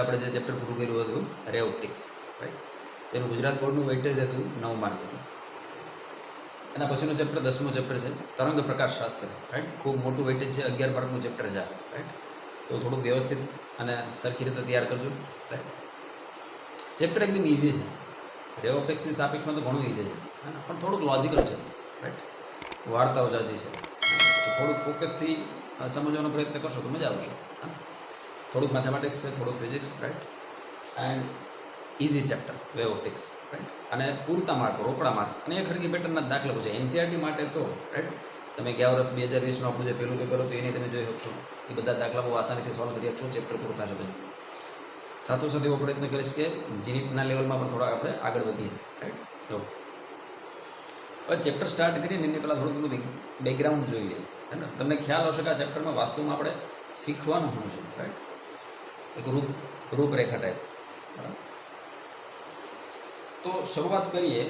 પહેલાં આપણે જે ચેપ્ટર પૂરું કર્યું હતું રે ઓપ્ટિક્સ, રાઈટ, જેનું ગુજરાત બોર્ડનું વેઇટેજ હતું 9 માર્ક હતું. એના પછીનું ચેપ્ટર 10મું ચેપ્ટર છે તરંગ પ્રકાશ શાસ્ત્ર, રાઈટ. ખૂબ મોટું વેઇટેજ છે, 11 માર્કનું ચેપ્ટર છે, રાઈટ. તો થોડુંક વ્યવસ્થિત અને સરખી રીતે તૈયાર કરજો, રાઈટ. ચેપ્ટર એકદમ ઇઝી છે, રે ઓપ્ટિક્સની સાપેક્ષમાં તો ઘણું ઇઝી છે, પણ થોડુંક લોજિકલ છે, રાઈટ. વાર્તાઓ જાજી છે, તો થોડુંક ફોકસથી સમજવાનો પ્રયત્ન કરશો તો મજા આવશે. થોડુંક મેથેમેટિક્સ છે, થોડુંક physics, right, and easy chapter way optics, right. અને પૂરતા માર્ક, રોકડા માર્ક, અને એક હરકી પેટર્નના દાખલા પૂછે એનસીઆરટી માટે તો, રાઈટ. તમે ગયા વર્ષ 2020નું આપણું જે પહેલું પેપર હતું એને તમે જોઈ શકશો, એ બધા દાખલા બહુ આસાનીથી સોલ્વ કરી શકશો, ચેપ્ટર પૂરું થશે પછી. સાથોસાથ એવો પ્રયત્ન કરીશ કે જીનીટના લેવલમાં પણ થોડા આપણે આગળ વધીએ, રાઈટ. ઓકે, હવે ચેપ્ટર સ્ટાર્ટ કરીને એની પહેલાં થોડું ઘણું બેકગ્રાઉન્ડ જોઈ લઈએ, હે ને. તમને ખ્યાલ હશે કે આ ચેપ્ટરમાં વાસ્તવમાં આપણે શીખવાનું શું છે, રાઈટ. એક રૂપરેખા ટાઈપ, બરાબર. તો શરૂઆત કરીએ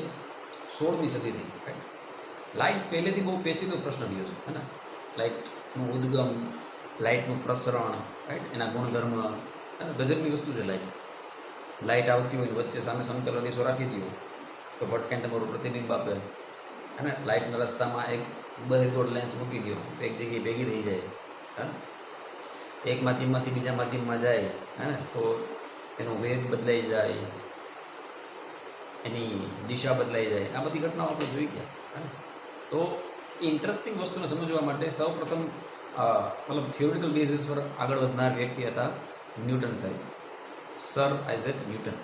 16મી સદીથી, રાઈટ. લાઇટ પહેલેથી બહુ પેચીદો પ્રશ્ન રહ્યો છે, હે ને. લાઇટનું ઉદ્ગમ, લાઇટનું પ્રસરણ, રાઈટ, એના ગુણધર્મ, અને ગજબની વસ્તુ છે લાઇટ. લાઇટ આવતી હોય વચ્ચે સામે સમતલ અરીસો રાખી દો તો ભટકાઈને તમારું પ્રતિબિંબ આપે, અને લાઇટના રસ્તામાં એક બહિર્ગોળ લેન્સ મૂકી દો તો એક જગ્યાએ ભેગી થઈ જાય, હે. એક માધ્યમમાંથી બીજા માધ્યમમાં જાય, હે ને, તો એનો વેગ બદલાઈ જાય, એની દિશા બદલાઈ જાય. આ બધી ઘટનાઓ આપણે જોઈ ગયા, હે ને. તો એ ઇન્ટરેસ્ટિંગ વસ્તુને સમજવા માટે સૌપ્રથમ મતલબ થિયોરિટિકલ બેઝિસ પર આગળ વધનાર વ્યક્તિ હતા ન્યૂટન સાહેબ, સર આઇઝેક ન્યૂટન.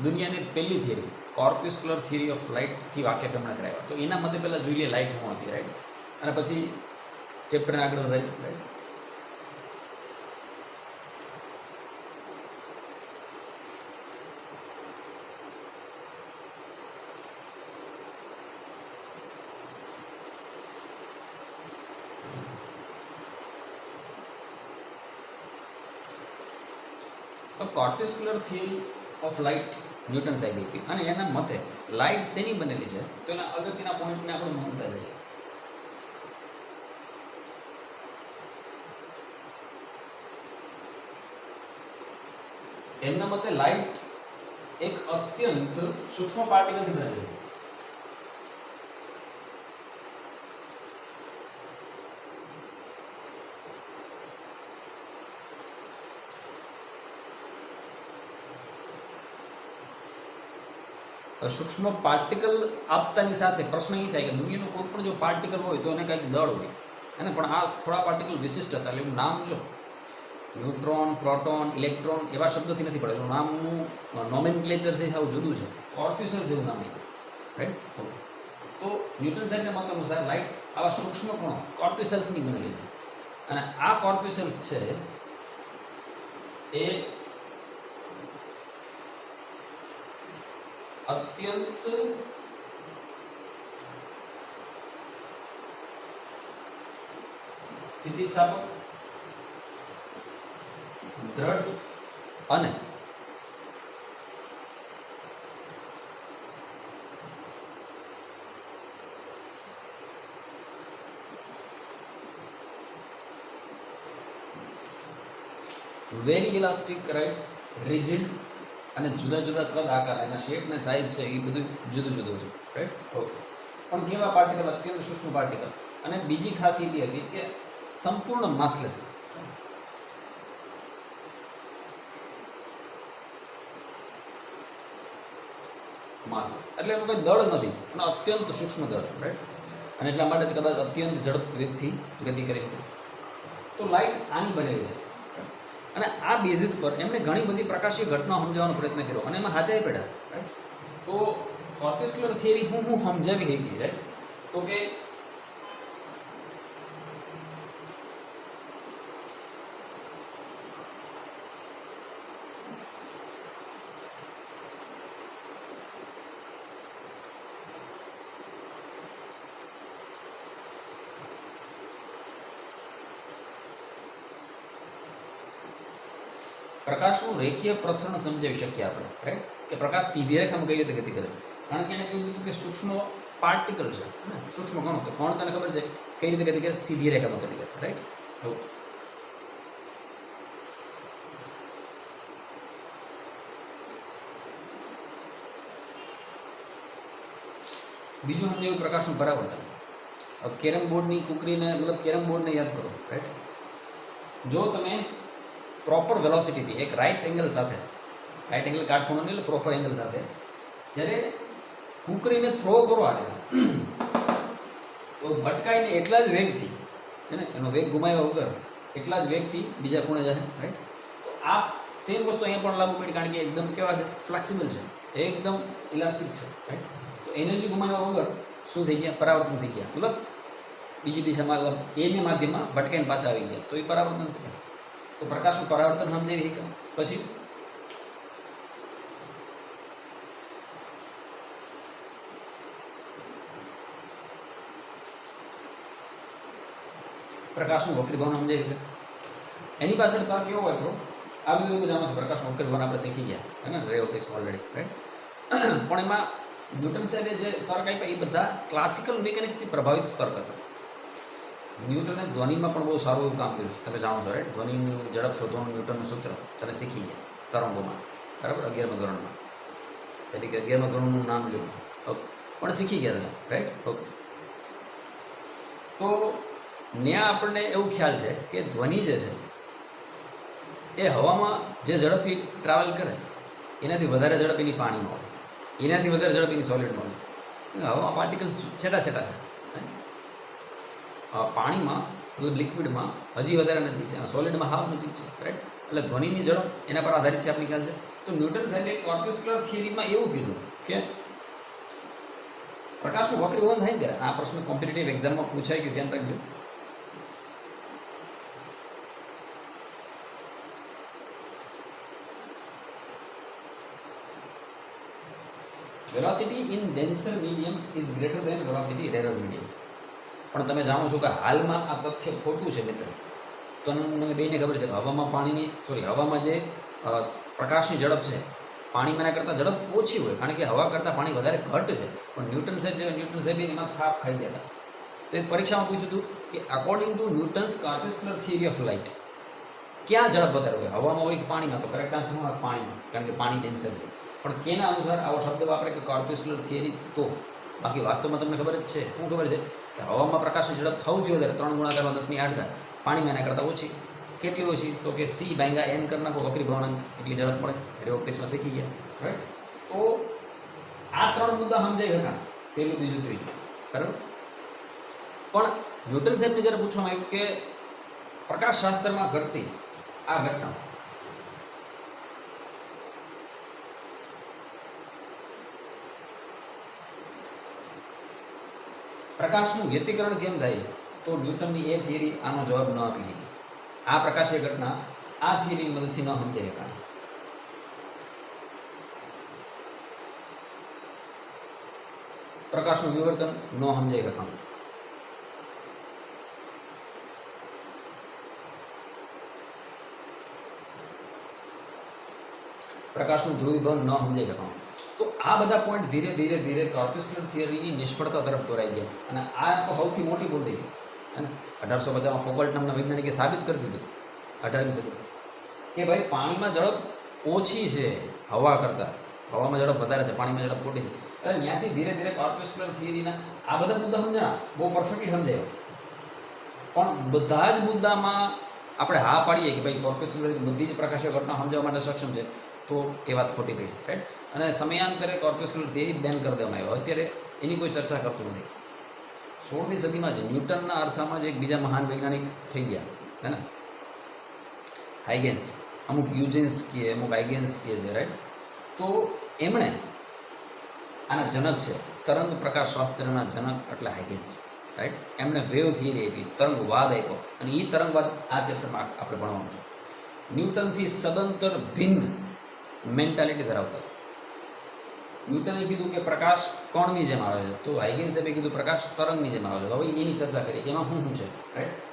દુનિયાની પહેલી થિયરી કોર્પ્યુસ્ક્યુલર થિયરી ઓફ લાઇટથી વાકેફ એમણે કરાવ્યા. તો એના મતે પહેલાં જોઈ લઈએ લાઇટ શું હતી, રાઈટ, અને પછી ચેપ્ટરને આગળ વધારી, right. Corpuscular theory of light Newton સાહેબે આપી, અને એના મતે લાઇટ શેની બનેલી છે તો એના અગત્યના પોઈન્ટને આપણે માનતા જઈએ. એમના મતે લાઇટ એક અત્યંત સૂક્ષ્મ પાર્ટિકલથી બનેલી છે. સૂક્ષ્મ પાર્ટિકલ આપતાની સાથે પ્રશ્ન એ થાય કે દુનિયાનો કોઈ પણ જો પાર્ટિકલ હોય તો એને કંઈક દળ હોય, અને પણ આ થોડા પાર્ટિકલ વિશિષ્ટ હતા. એટલે એનું નામ જો ન્યુટ્રોન, પ્રોટોન, ઇલેક્ટ્રોન એવા શબ્દોથી નથી પડેલું, નામનું નોમેનક્લેચર છે આવું જુદું છે. કોર્પ્યુસલ્સ એવું નામ લીધું, રાઈટ. ઓકે, તો ન્યૂટન સાહેબના મત અનુસાર લાઇટ આવા સૂક્ષ્મ કણો કોર્પ્યુસલ્સની બનેલી છે, અને આ કોર્પ્યુસલ્સ છે એ અત્યંત સ્થિતિસ્થાપક, દ્રઢ અને વેરી ઇલાસ્ટિક, રાઈટ, રિજિડ, અને જુદા જુદા કદ આકાર, એના શેપ ને સાઇઝ છે એ બધું જુદું જુદું હતું, રાઈટ. ઓકે, પણ કેવા પાર્ટિકલ? અત્યંત સૂક્ષ્મ પાર્ટિકલ. અને બીજી ખાસિયત એ હતી કે સંપૂર્ણ માસલેસ. માસલેસ એટલે એનું કંઈ દળ નથી, અને અત્યંત સૂક્ષ્મ દળ, રાઈટ. અને એટલા માટે જ કદાચ અત્યંત ઝડપ વેગથી ગતિ કરી શકે. તો લાઇટ આની બનેલી છે, અને આ બેઝિસ પર એમણે ઘણી બધી પ્રકાશીય ઘટનાઓ સમજાવવાનો પ્રયત્ન કર્યો, અને એમાં હાચાઈ પડ્યા, રાઈટ. તો કોર્પ્યુસ્ક્યુલર થિયરી હું સમજાવી હતી, રાઈટ. તો કે પ્રકાશનું રેખીય પ્રસરણ સમજાવી શકીએ આપણે, રાઈટ. કે પ્રકાશ સીધી રેખામાં કઈ રીતે ગતિ કરે છે, કારણ કે એણે કહ્યું હતું કે સૂક્ષ્મ પાર્ટિકલ છે, સૂક્ષ્મ કણો. તો કણ તને ખબર છે કઈ રીતે ગતિ કરે? સીધી રેખામાં ગતિ કરે, રાઈટ. બીજું સમજાયું પ્રકાશનું પરાવર્તન. હવે કેરમ બોર્ડની કુકરીને મતલબ કેરમ બોર્ડને યાદ કરો, રાઈટ. જો તમે પ્રોપર વેલોસિટીથી એક રાઇટ એંગલ સાથે, રાઇટ એંગલ કાટખૂણો નહીં એટલે પ્રોપર એંગલ સાથે જ્યારે કુકરીને થ્રો કરો આવે તો ભટકાઈને એટલા જ વેગથી, હે ને, એનો વેગ ગુમાવ્યા વગર એટલા જ વેગથી બીજા ખૂણે જાય, રાઈટ. તો આ સેમ વસ્તુ અહીંયા પણ લાગુ પડી, કારણ કે એકદમ કેવા છે, ફ્લેક્સિબલ છે, એકદમ ઇલાસ્ટિક છે, રાઈટ. તો એનર્જી ગુમાવ્યા વગર શું થઈ ગયા, પરાવર્તન થઈ ગયા, મતલબ બીજી દિશામાં મતલબ એની માધ્યમમાં ભટકાઈને પાછા આવી ગયા, તો એ પરાવર્તન થયું. તો પ્રકાશનું પરાવર્તન સમજાવી કે પછી પ્રકાશનું વક્રીભાવન સમજાવી કે એની પાછળ તર્ક કેવો હોય થોડો, આ બધું જાણો છો. પ્રકાશનું વક્રીભાવન આપણે શીખી ગયા હે ને, રે ઓપ્ટિક્સ ઓલરેડી, રાઈટ. પણ એમાં ન્યૂટન સાહેબે જે તર્ક આપ્યા એ બધા ક્લાસિકલ મિકેનિક્સથી પ્રભાવિત તર્ક હતા. ન્યૂટને ધ્વનિમાં પણ બહુ સારું એવું કામ કર્યું છે, તમે જાણો છો, રાઈટ. ધ્વનિની ઝડપ શોધવાનું ન્યૂટનનું સૂત્ર તમે શીખી ગયા તરંગોમાં, બરાબર, 11મા ધોરણમાં. સાહેબ કે 11મા ધોરણનું નામ લ્યો, ઓકે, પણ શીખી ગયા તમે, રાઈટ, ઓકે. તો ત્યાં આપણને એવું ખ્યાલ છે કે ધ્વનિ જે છે એ હવામાં જે ઝડપથી ટ્રાવેલ કરે એનાથી વધારે ઝડપ એની પાણીમાં હોય, એનાથી વધારે ઝડપ એની સોલિડમાં હોય. હવામાં પાર્ટિકલ્સ છેટા છેટા છે, પાણીમાં મતલબ લિક્વિડમાં હજી વધારે નજીક છે, સોલિડમાં હાવ નજીક છે, રાઈટ. એટલે ધ્વનિની ઝડપ એના પર આધારિત છે, આપણે ખ્યાલ છે. તો ન્યૂટન સાહેબે કોર્પસ્ક્યુલર થિયરીમાં એવું કીધું કે પ્રકાશનું વક્રીભવન થાય ને, આ પ્રશ્ન કોમ્પિટિટિવ એક્ઝામમાં પૂછાય ગયું, ધ્યાન રાખજો. Velocity in denser medium is greater than velocity in rarer medium. પણ તમે જાણો છો કે હાલમાં આ તથ્ય ખોટું છે મિત્ર. તો તમને બેને ખબર છે કે હવામાં જે પ્રકાશની ઝડપ છે પાણીમાં એના કરતાં ઝડપ ઓછી હોય, કારણ કે હવા કરતાં પાણી વધારે ઘટ છે. પણ ન્યૂટન સાહેબ એમાં થાપ ખાઈ ગયા હતા. તો એક પરીક્ષામાં પૂછ્યું હતું કે according to Newton's corpuscular theory of light ક્યાં ઝડપ વધારે હોય, હવામાં હોય કે પાણીમાં? તો કરેક્ટ આન્સર હોય પાણીમાં, કારણ કે પાણી ડેન્સર છે. પણ કેના અનુસાર આવો શબ્દ વાપરે કે કોર્પસ્ક્યુલર થિયરી? તો બાકી વાસ્તવમાં તમને ખબર જ છે, શું ખબર છે કે હવામાં પ્રકાશની ઝડપ સૌથી વધારે 3 × 10⁸, પાણીમાં એના કરતાં ઓછી. કેટલી ઓછી? તો કે C/n કરી નાખો, વક્રીભવનાંક એટલી ઝડપ મળે. રે ઓપ્ટિક્સમાં શીખી ગયા, રાઈટ. તો આ 3 મુદ્દા સમજાય હતા, પહેલું, બીજું, ત્રીજું, બરાબર. પણ ન્યૂટન સાહેબને જ્યારે પૂછવામાં આવ્યું કે પ્રકાશશાસ્ત્રમાં ઘટતી આ ઘટના પ્રકાશનું વ્યતિકરણ કેમ થાય, તો ન્યૂટનની એ થિયરી આનો જવાબ ન આપી હતી. આ પ્રકાશીય ઘટના આ થિયરીની મદદથી ન સમજાઈ શકાય. પ્રકાશનું વિવર્તન ન સમજાઈ શકાય. પ્રકાશનું ધ્રુવીભવન ન સમજાઈ શકાય. તો આ બધા પોઈન્ટ ધીરે ધીરે ધીરે કોર્પસ્ક્યુલર થિયરીની નિષ્ફળતા તરફ દોરાઈ ગયા. અને આ તો સૌથી મોટી ભૂલ થઈ ગઈ. અને 1850માં ફોકલ્ટ નામના વૈજ્ઞાનિકે સાબિત કરી દીધું 18મી સદીમાં કે ભાઈ પાણીમાં ઝડપ ઓછી છે હવા કરતાં, હવામાં ઝડપ વધારે છે, પાણીમાં ઝડપ ખોટી છે. એટલે ત્યાંથી ધીરે ધીરે કોર્પસ્ક્યુલર થિયરીના આ બધા મુદ્દા સમજાણા, બહુ પરફેક્ટલી સમજાયો. પણ બધા જ મુદ્દામાં આપણે હા પાડીએ કે ભાઈ કોર્પસ્ક્યુલર બધી જ પ્રકાશીય ઘટના સમજાવવા માટે સક્ષમ છે, તો એ વાત ખોટી પડી, રાઈટ. અને સમયાંતરે કોર્પસ્ક્યુલર થિયરી બેન કરી દેવામાં આવ્યો. અત્યારે એની કોઈ ચર્ચા કરતું નથી. 16મી સદીમાં જ ન્યૂટનના અરસામાં જ એક બીજા મહાન વૈજ્ઞાનિક થઈ ગયા, હે ને, હાઇગેન્સ. અમુક યુજેન્સ કહે, અમુક હાઇગેન્સ કહે છે, રાઈટ. તો એમણે આના જનક છે, તરંગ પ્રકાશશાસ્ત્રના જનક એટલે હાઇગેન્સ, રાઈટ. એમણે વેવ થિયરી આપી, તરંગવાદ આપ્યો. અને એ તરંગવાદ આ ચેપ્ટરમાં આપણે ભણવાનું છે. ન્યૂટનથી સદંતર ભિન્ન મેન્ટાલિટી ધરાવતા. ન્યૂટને કીધું કે પ્રકાશ કણની જેમ આવે છે, તો હાઇગેન્સે કીધું પ્રકાશ તરંગની જેમ આવે છે. હવે એની ચર્ચા કરી કે એમાં શું છે, રાઈટ.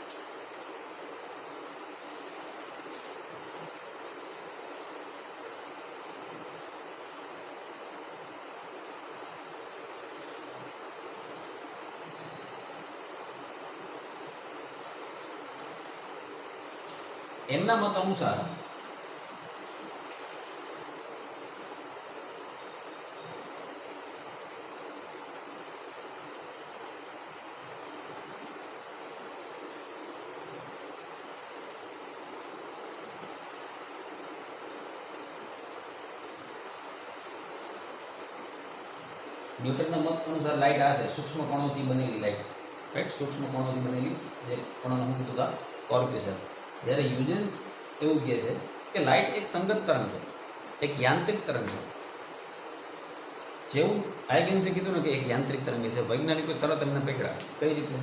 એમના મત અનુસાર ન્યૂટનના મત અનુસાર લાઇટ આ છે, સૂક્ષ્મ કણોથી બનેલી લાઇટ, રાઈટ, સૂક્ષ્મ કણોથી બનેલી જે કણોનો હું કીધું હતા કોર્પ્યુસલ્સ. જ્યારે યુજેન્સ એવું કહે છે કે લાઇટ એક સંગત તરંગ છે, એક યાંત્રિક તરંગ છે. જેવું આઇગેન્સે કીધું ને કે એક યાંત્રિક તરંગ છે, વૈજ્ઞાનિકો તરત એમને પકડ્યા. કઈ રીતે?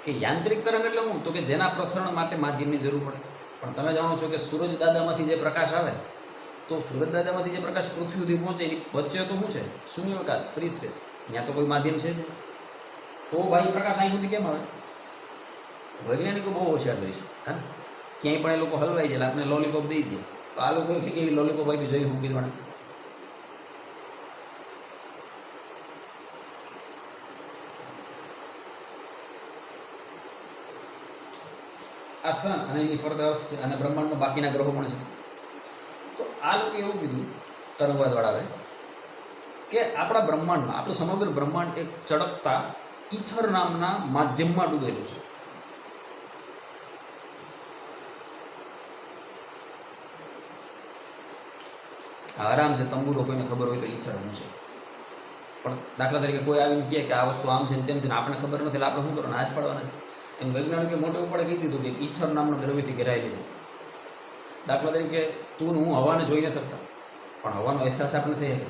કે યાંત્રિક તરંગ એટલે શું? તો કે જેના પ્રસરણ માટે માધ્યમની જરૂર પડે. પણ તમે જાણો છો કે સૂરજ દાદામાંથી જે પ્રકાશ આવે, તો સૂરજ દાદામાંથી જે પ્રકાશ પૃથ્વી સુધી પહોંચે એની વચ્ચે તો શું છે? શૂન્યાવકાશ, ફ્રી સ્પેસ. ત્યાં તો કોઈ માધ્યમ છે જ. તો ભાઈ પ્રકાશ અહીં સુધી કેમ આવે? વૈજ્ઞાનિકો બહુ હોશિયાર હોય છે, હા ને. ક્યાંય પણ એ લોકો હલવાઈ જાય એટલે આપણે લોલીપોપ દઈ દઈએ. તો આ લોકો કે લોલીપોપ આપી જોઈ હું કીધું આ સન અને એની ફરતે અર્થ છે અને બ્રહ્માંડમાં બાકીના ગ્રહો પણ છે. તો આ લોકો એવું કીધું તરંગવાદવાળાએ કે આપણા બ્રહ્માંડમાં, આપણું સમગ્ર બ્રહ્માંડ એક ચળકતા ઈથર નામના માધ્યમમાં ડૂબેલું છે. આરામ છે, તંબુરો કોઈને ખબર હોય તો ઈથર શું છે. પણ દાખલા તરીકે કોઈ આવીને કહે કે આ વસ્તુ આમ છે ને તેમ છે ને આપણે ખબર નથી, એટલે આપણે શું કરવાનું? હાથ પાડવાના છે. એમ વૈજ્ઞાનિકે મોટે ઉપાડે કહી દીધું કે ઈથર નામનો દ્રવ્યથી ઘેરાયેલી છે. દાખલા તરીકે તું હું હવાને જોઈ નથી શકતા, પણ હવાનો અહેસાસ આપણે થઈ શકે.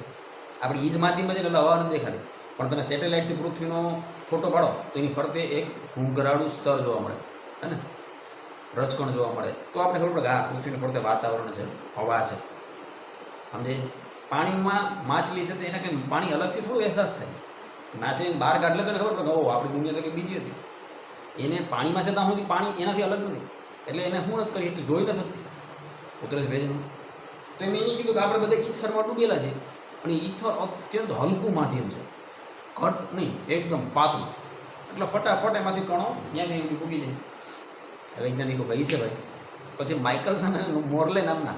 આપણે એ જ માધ્યમ છે એટલે હવા નથી દેખાતી. પણ તમે સેટેલાઇટથી પૃથ્વીનો ફોટો પાડો તો એની ફરતે એક ઘૂંઘરાળું સ્તર જોવા મળે, હે ને, રજકણ જોવા મળે. તો આપણે ખબર પડે કે આ પૃથ્વીની ફરતે વાતાવરણ છે, હવા છે. સમજે? પાણીમાં માછલી છે તો એને કંઈ પાણી અલગથી થોડું અહેસાસ થાય. માછલીને બહાર કાઢલે તો એને ખબર પડે કે ઓ આપણી દુનિયા તો કે બીજી હતી. એને પાણીમાં છે ત્યાં સુધી પાણી એનાથી અલગ નથી, એટલે એને શું નથી કરી, તું જોઈ નથી શકતી ઉતરસ ભેજનું. તો એમ એને કીધું કે આપણે બધા ઈથરમાં ડૂબેલા છે, અને ઈથર અત્યંત હલકું માધ્યમ છે, ઘટ નહીં, એકદમ પાતળું. એટલે ફટાફટ એમાંથી કણો ત્યાં સુધી પૂગી જાય. વૈજ્ઞાનિકો કહી છે ભાઈ. પછી માઇકલસન અને મોર્લે નામના,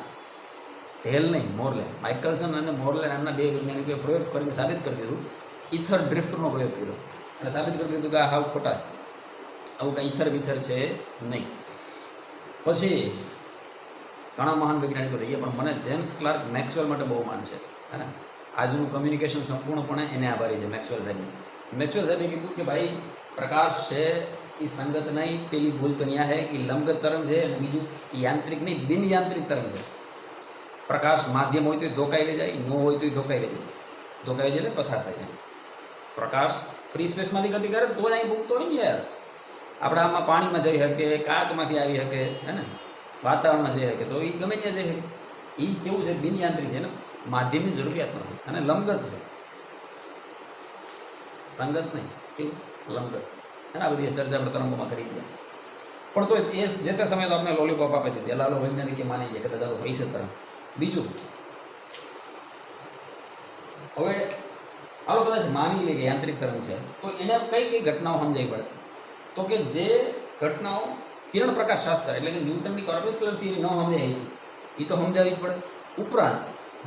ઢેલ નહીં મોર્લે, માઇકલસન અને મોર્લે નામના બે વૈજ્ઞાનિકોએ પ્રયોગ કરીને સાબિત કરી દીધું. ઈથર ડ્રિફ્ટનો પ્રયોગ કર્યો અને સાબિત કરી દીધું કે આ હાવ ખોટા છે, આવું કાંઈ ઈથર બીથર છે નહીં. પછી ઘણા મહાન વૈજ્ઞાનિકો થઈએ, પણ મને જેમ્સ ક્લાર્ક મેક્સવેલ માટે બહુ માન છે, હે ને. આજનું કમ્યુનિકેશન સંપૂર્ણપણે એને આભારી છે, મેક્સવેલ સાહેબની. મેક્સવેલ સાહેબે કીધું કે ભાઈ પ્રકાશ છે એ સંગત નહીં, પેલી ભૂલ તો ન્યા હે એ લંબગત તરંગ છે, અને બીજું યાંત્રિક નહીં, બિન યાંત્રિક તરંગ છે. પ્રકાશ માધ્યમ હોય તો ધોકાઈ જાય, ન હોય તો ધોકાઈ જાય. ધોકાઈ જાય એટલે પસાર થઈ જાય. પ્રકાશ ફ્રી સ્પેસમાંથી ગતિ કરે તો જ અહીં ભૂગતો હોય ને યાર. આપણે આમાં પાણીમાં જઈ શકે, કાચમાંથી આવી શકે, હે ને, વાતાવરણમાં જઈ શકે, તો એ ગમે ત્યાં જઈ શકે. એ કેવું છે? બિન યાંત્રિક છે ને, માધ્યમની જરૂરિયાત નથી, અને લંબગત છે, સંગત નહીં. કેવું? લંબગત. અને આ બધી ચર્ચા આપણે તરંગોમાં કરી દઈએ. પણ તો એ જે તે સમયે તો આપણે લોલીપોપ આપી દીધી, લાલો વૈજ્ઞાનિકે માની જાય કદાચ ચાલો પૈસે તરંગ. બીજું, હવે હાલો કદાચ માની લે કે યાંત્રિક તરંગ છે, તો એને કઈ કઈ ઘટનાઓ સમજાવી પડે? તો કે જે ઘટનાઓ કિરણ પ્રકાશ શાસ્ત્ર એટલે કે ન્યૂટનની કોર્પસ્ક્યુલર થિયરી ન સમજાય એ તો સમજાવવી જ પડે. ઉપરાંત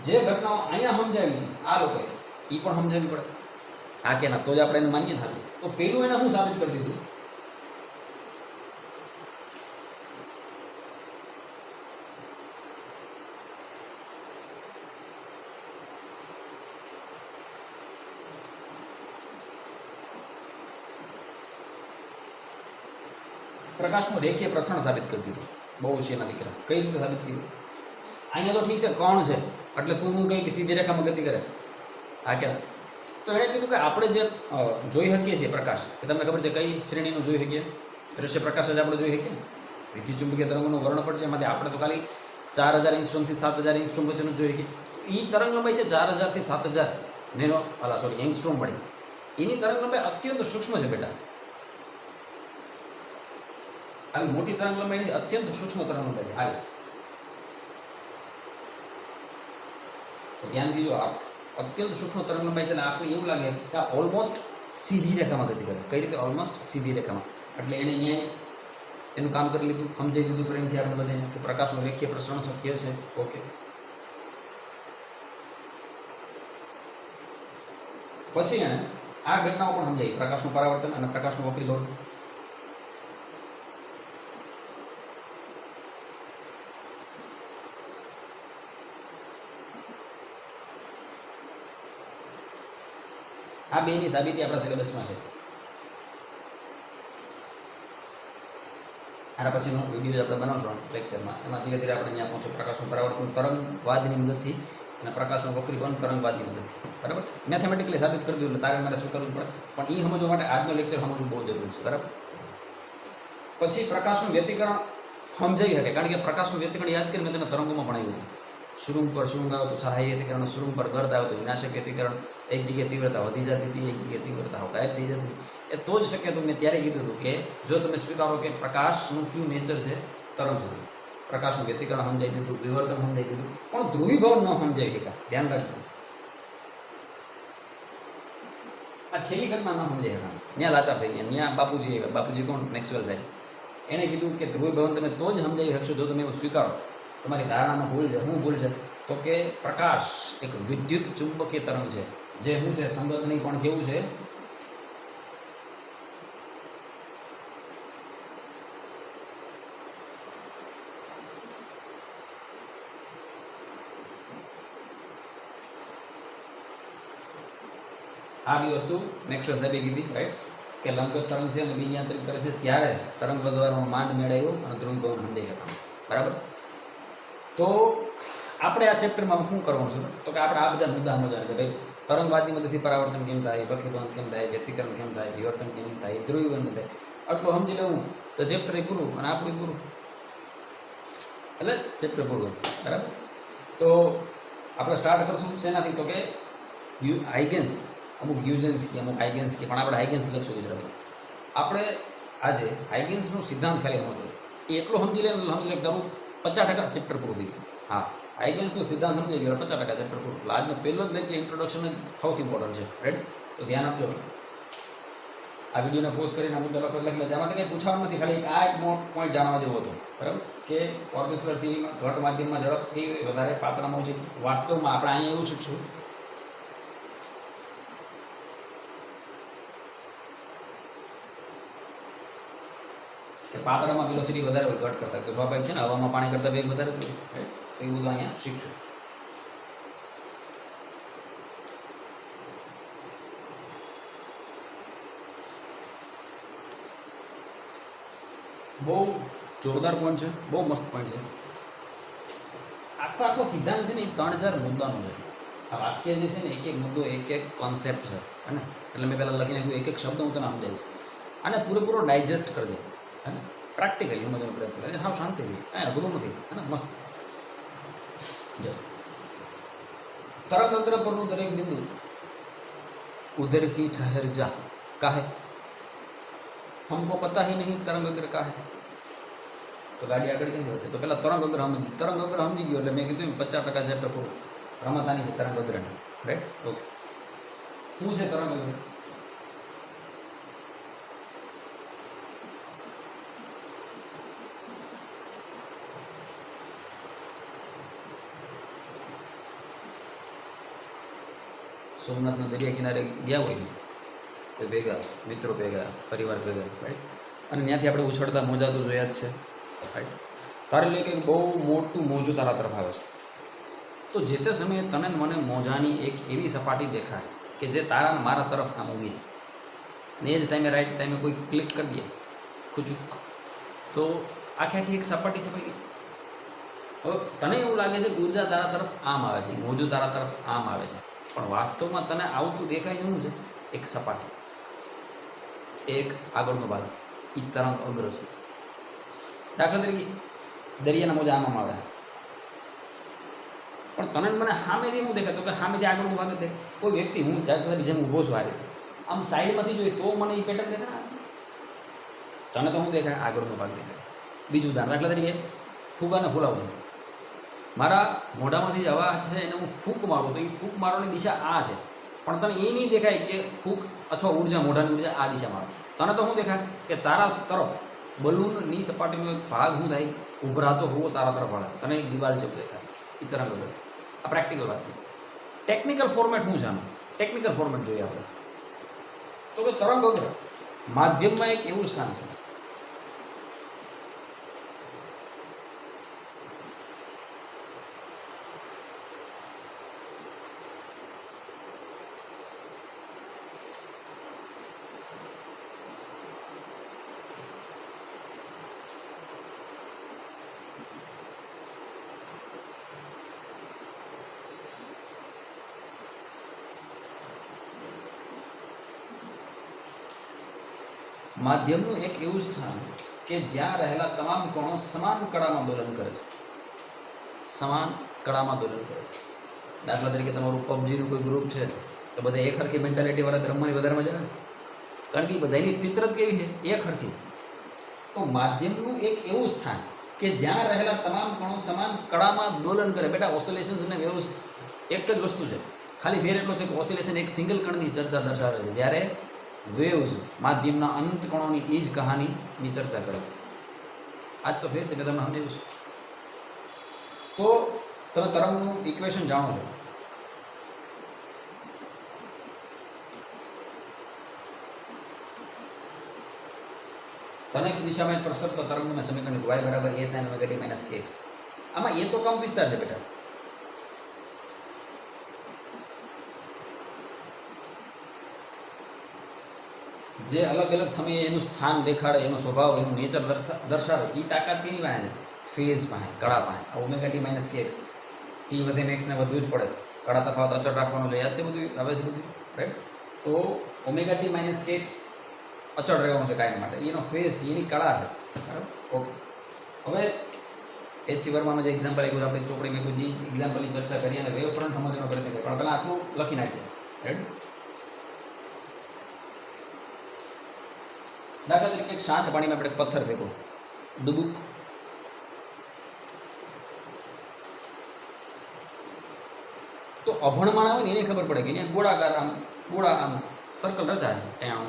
જે ઘટનાઓ અહીંયા સમજાવી હતી આ લોકોએ, એ પણ સમજાવવી પડે. હા કે ના? તો જ આપણે એને માનીએ ને હાજુ. તો પેલું એને હું સાબિત કરી દીધું? પ્રકાશનું રેખીય પ્રસરણ સાબિત કરી દીધું. બહુ હોશિયારના દીકરા. કઈ રીતે સાબિત કર્યું? અહીંયા તો ઠીક છે, કોણ છે એટલે તું હું કંઈક સીધી રેખામાં ગતિ કરે, હા કે? તો એણે કીધું કે આપણે જે જોઈ શકીએ છીએ પ્રકાશ, એ તમને ખબર છે કઈ શ્રેણીનું જોઈ શકીએ? દૃશ્ય પ્રકાશ જ આપણે જોઈ શકીએ ને. વિદ્યુત ચુંબકીય તરંગોનું વર્ણપટ છે, એમાંથી આપણે તો ખાલી 4000 એંગસ્ટ્રોમથી 7000 એંગસ્ટ્રોમ વચ્ચેનું જોઈ શકીએ. તો એ તરંગ લંબાઈ છે 4000થી 7000 એંગસ્ટ્રોમ મળી. એની તરંગ લંબાઈ અત્યંત સૂક્ષ્મ છે બેટા. આવી મોટી તરંગ લંબાઈ અત્યંત સૂક્ષ્મ તરંગ લંબાઈ છે. આવી તો ધ્યાન દીજો, અત્યંત સૂક્ષ્મ તરંગ લંબાઈ છે એટલે આપણે એવું લાગે કે આ ઓલમોસ્ટ સીધી રેખામાં ગતિ કરે. કઈ રીતે? ઓલમોસ્ટ સીધી રેખામાં. એટલે એને ન્યાય એનું કામ કરી લીધું, સમજાવી દીધું પ્રેમથી આપણે બધાને કે પ્રકાશનું રેખીય પ્રસરણ શક્ય છે. ઓકે. પછી એને આ ઘટનાઓ પણ સમજાવી, પ્રકાશનું પરાવર્તન અને પ્રકાશનું વક્રીભવન. આ બેની સાબિતી આપણા સિલેબસમાં છે. આના પછીનો વિડીયો આપણે બનાવશું લેક્ચરમાં, એમાં ધીરે ધીરે આપણે અહીંયા પહોંચો પ્રકાશનું પરાવર્તન તરંગવાદની મદદથી અને પ્રકાશનું વક્રીભવન તરંગવાદની મદદથી. બરાબર, મેથેમેટિકલી સાબિત કરી દઉં એટલે તારે મારે શું કરવું પડે, પણ એ સમજવા માટે આજનો લેક્ચર સમજવું બહુ જરૂરી છે. બરાબર, પછી પ્રકાશનું વ્યતિકરણ સમજાવી શકે, કારણ કે પ્રકાશનું વ્યતિકરણ યાદ કરીને મેં તેને તરંગોમાં ભણાવ્યું હતું. શુરુંગ પર શુરુંગ આવે તો સહાય વ્યતિકરણ, શુરુંગ પર ગર્દ આવે તો વિનાશક વ્યતિકરણ, એક જગ્યાએ તીવ્રતા વધી જતી હતી, એક જગ્યાએ તીવ્રતા ગાયબ થઈ જતી હતી. એ તો જ શક્ય હતું. મેં ત્યારે કીધું હતું કે જો તમે સ્વીકારો કે પ્રકાશનું કયું નેચર છે, તરંગ સ્વરૂપ, પ્રકાશનું વ્યતિકરણ સમજાઈ દીધું, વિવર્તન સમજાઈ દીધું, પણ ધ્રુવીભવન ન સમજાવી શકા. ધ્યાન રાખજો, આ છેલ્લી ઘટના ન સમજાય શકા. ત્યાં લાચા થઈ ગયા. ત્યાં બાપુજી કોણ, મેક્સવેલ સાહેબ, એણે કીધું કે ધ્રુવીભવન તમે તો જ સમજાવી શકશો જો તમે એવું સ્વીકારો. તમારી ધારણામાં ભૂલ છે. શું ભૂલ છે? તો કે પ્રકાશ એક વિદ્યુત ચુંબકીય તરંગ છે, જે શું છે, સંગત નહીં પણ કેવું છે, આ બી વસ્તુ મેક્સવેલ સાહેબે કીધી, રાઈટ, કે લંબગત તરંગ છે અને બિનિયંત્રિત કરે છે ત્યારે તરંગ વધવાનો માંડ મેળવ્યો અને ધ્રુવીભવન સમજાઈ શકાય. બરાબર, તો આપણે આ ચેપ્ટરમાં શું કરવાનું છે, તો કે આપણે આ બધા મુદ્દા સમજવાના કે ભાઈ તરંગવાદની મદદથી પરાવર્તન કેમ થાય, વક્રીભવન કેમ થાય, વ્યતિકરણ કેમ થાય, વિવર્તન કેમ થાય, ધ્રુવીભવન કેમ થાય, આટલું સમજી લેવું તો ચેપ્ટર પૂરું અને આપણું પૂરું, એટલે ચેપ્ટર પૂરું. બરાબર, તો આપણે સ્ટાર્ટ કરશું શેનાથી, તો કે હાઇગેન્સ, અમુક હ્યુજન્સથી, અમુક હાઇગેન્સથી, પણ આપણે હાઇગેન્સ લખશું ગુજરાતી. આપણે આજે હાઇગેન્સનો સિદ્ધાંત ખાલી સમજવો છે, એ એટલો સમજી લે તારું 50% ચેપ્ટર પૂરું થઈ ગયું. હા, હાઇગેન્સનો સિદ્ધાંત સમજી ગયો 50% ચેપ્ટર પૂરું. એટલે આજનો પહેલો જ લેક્ચર ઇન્ટ્રોડક્શન જ સૌથી ઇમ્પોર્ટન્ટ છે. રાઈટ, તો ધ્યાન આપજો. આ વિડીયોને પોઝ કરીને મુદ્દા લખો લખી લે. આમાંથી કંઈ પૂછવાનું નથી, ખાલી આ એક પોઈન્ટ જાણવા જેવો હતો. બરાબર, કે ઓર્કેસ્ટ્રાથી ઘટ માધ્યમમાં ઝડપથી વધારે પાત્રમાં ઓછી. વાસ્તવમાં આપણે અહીંયા એવું શીખશું કે પાતળામાં વેલોસિટી વધારે હોય ઘટ કરતા, તો સ્વાભાવિક છે ને, હવામાં પાણી કરતાં વેગ વધારે હોય. એવું બધું અહીંયા શીખશું. બહુ જોરદાર પોઈન્ટ છે, બહુ મસ્ત પોઈન્ટ છે. આખો સિદ્ધાંત છે ને એ 3-4 મુદ્દાનો છે. આ વાક્ય જે છે ને એક એક મુદ્દો, એક એક કોન્સેપ્ટ છે, હે ને. એટલે મેં પહેલાં લખીને એક એક શબ્દ હું તને સમજાવીશ અને પૂરેપૂરો ડાયજેસ્ટ કરજે, હે ને. પ્રેક્ટિકલી સમજવાનો પ્રયત્ન કરે, હા, શાંતિથી, કાંઈ અઘરું નથી, હે ને. મસ્ત. જો तरंग अग्र पर दरेक बिंदु उधर ही ठहर जा काहे, हमको पता ही नहीं तरंग अग्र का है, तो गाड़ी आगे क्यों है। तो पहला तरंग अग्र समझी गयो, मैं कीधुं 50% चेप्टर पूरुं रमतानी है तरंग अग्र, राइट। ओके, शुं छे तरंग अग्र? सोमनाथ दरिया किनारे गया हो तो भेगा मित्रों भेगा परिवार भेगा, राइट। और त्याथी आपणे उछळता मोजा तो जोया ज छे, राइट। तारे लिए कि बहु मोटू मोजू तारा तरफ आवे छे, तो जे ते समय तने मने मोजानी एक एवी सपाटी देखाय कि जे तारा ने मारा तरफ आम ऊभी छे, અને એ જ ટાઈમે રાઈટ ટાઈમે કોઈ ક્લિક કરી દે ખૂચુક તો આખે આખી એક સપાટી છે ભાઈ। હવે તને એવું લાગે છે કે ઉર્જા તારા તરફ આમ આવે છે, મોજું તારા તરફ આમ આવે છે, પણ વાસ્તવમાં તને આવતું દેખાય છે શું છે? એક સપાટી, એક આગળનો ભાગ, એ તરંગ અગ્ર છે। દાખલા તરીકે દરિયાના મોજા આમ આવે, પણ તને મને સામેથી શું દેખાય? તો કે સામેથી આગળનો ભાગ જ દેખાય। કોઈ વ્યક્તિ હું દાખલા તરીકે જેમ ઊભો છું આ રીતે આમ સાઈડમાંથી જોઈએ તો મને એ પેટર્ન દેખાય, તને તો શું દેખાય? આગળનો ભાગ દેખાય। બીજું ઉદાહરણ, દાખલા તરીકે ફૂગાને ફૂલાવું છું, મારા મોઢામાંથી જ હવા છે એને હું ફૂંક મારું તો એ ફૂંક મારવાની દિશા આ છે, પણ તને એ નહીં દેખાય કે ફૂંક અથવા ઉર્જા મોઢાની ઉર્જા આ દિશા મારો। તને તો શું દેખાય કે તારા તરફ બલૂનની સપાટીનો એક ભાગ શું થાય? ઉભરાતો હોવો તારા તરફ આવે, તને એક દિવાલ જેવું દેખાય, એ તરંગ અગ્ર। આ પ્રેક્ટિકલ વાત થઈ। ટેકનિકલ ફોર્મેટ શું છે આનું? ટેકનિકલ ફોર્મેટ જોઈએ આપણે તો કે તરંગ અગ્ર માધ્યમમાં એક એવું સ્થાન છે માધ્યમનું એક એવું સ્થાન કે જ્યાં રહેલા તમામ કણો સમાન કળામાં દોલન કરે છે, સમાન કળામાં દોલન કરે છે. દાખલા તરીકે તમારું પબજીનું કોઈ ગ્રુપ છે તો બધા એક હરખી મેન્ટાલિટીવાળા રમવાની વધારે મજા આવે, કારણ કે બધાની ફિતરત કેવી છે, એક હરખી. તો માધ્યમનું એક એવું સ્થાન કે જ્યાં રહેલા તમામ કણો સમાન કળામાં દોલન કરે. બેટા ઓસિલેશન્સ અને વેવ્સ એક જ વસ્તુ છે, ખાલી ફેર એટલો છે કે ઓસિલેશન એક સિંગલ કણની ચર્ચા દર્શાવે છે, જ્યારે વેવ્સ માધ્યમના અનંત કણોની એ જ કહાનીની ચર્ચા કરે છે. આજ તો ફેર છે કે તમને સમજાવ્યું છે. તો તમે તરંગનું ઇક્વેશન જાણો છો. તનેક્ષ દિશામાં પ્રસરતો તરંગના સમીકરણ y બરાબર a sin omega t minus kx. આમાં એ તો કમ વિસ્તાર છે બેટા. જે અલગ અલગ સમયે એનું સ્થાન દેખાડે, એનો સ્વભાવ, એનું નેચર દર્શાવે, એ તાકાત કેની પાસે છે? ફેઝ પાસે, કળા પાસે. આ ઓમેગા ટી માઇનસ કે એક્સ, ટી વધે ને એક્સને વધવું જ પડે, કળા તફાવત અચળ રાખવાનો છે. યાદ છે બધું? આવે છે બધું, રાઈટ? તો ઓમેગા ટી માઇનસ કે એક્સ અચળ રહેવાનું છે કાયમ માટે, એનો ફેઝ, એની કળા છે, બરાબર? ઓકે. હવે એચ.સી. વર્માનું જે એક્ઝામ્પલ આપ્યું આપણે ચોપડીમાં આપ્યું, જે એક્ઝામ્પલની ચર્ચા કરી અને વેવ ફ્રન્ટ સમજવાનો પ્રયત્ન કરીએ. પણ પહેલાં આટલું લખી નાખીએ, રાઈટ? દાખલા તરીકે એક શાંત પાણીમાં આપણે પથ્થર ફેંકો, ડુબુક. તો અભણ માણા હોય ને એને ખબર પડે કે એને ગોળાકાર આમ સર્કલ રચાય, ત્યાં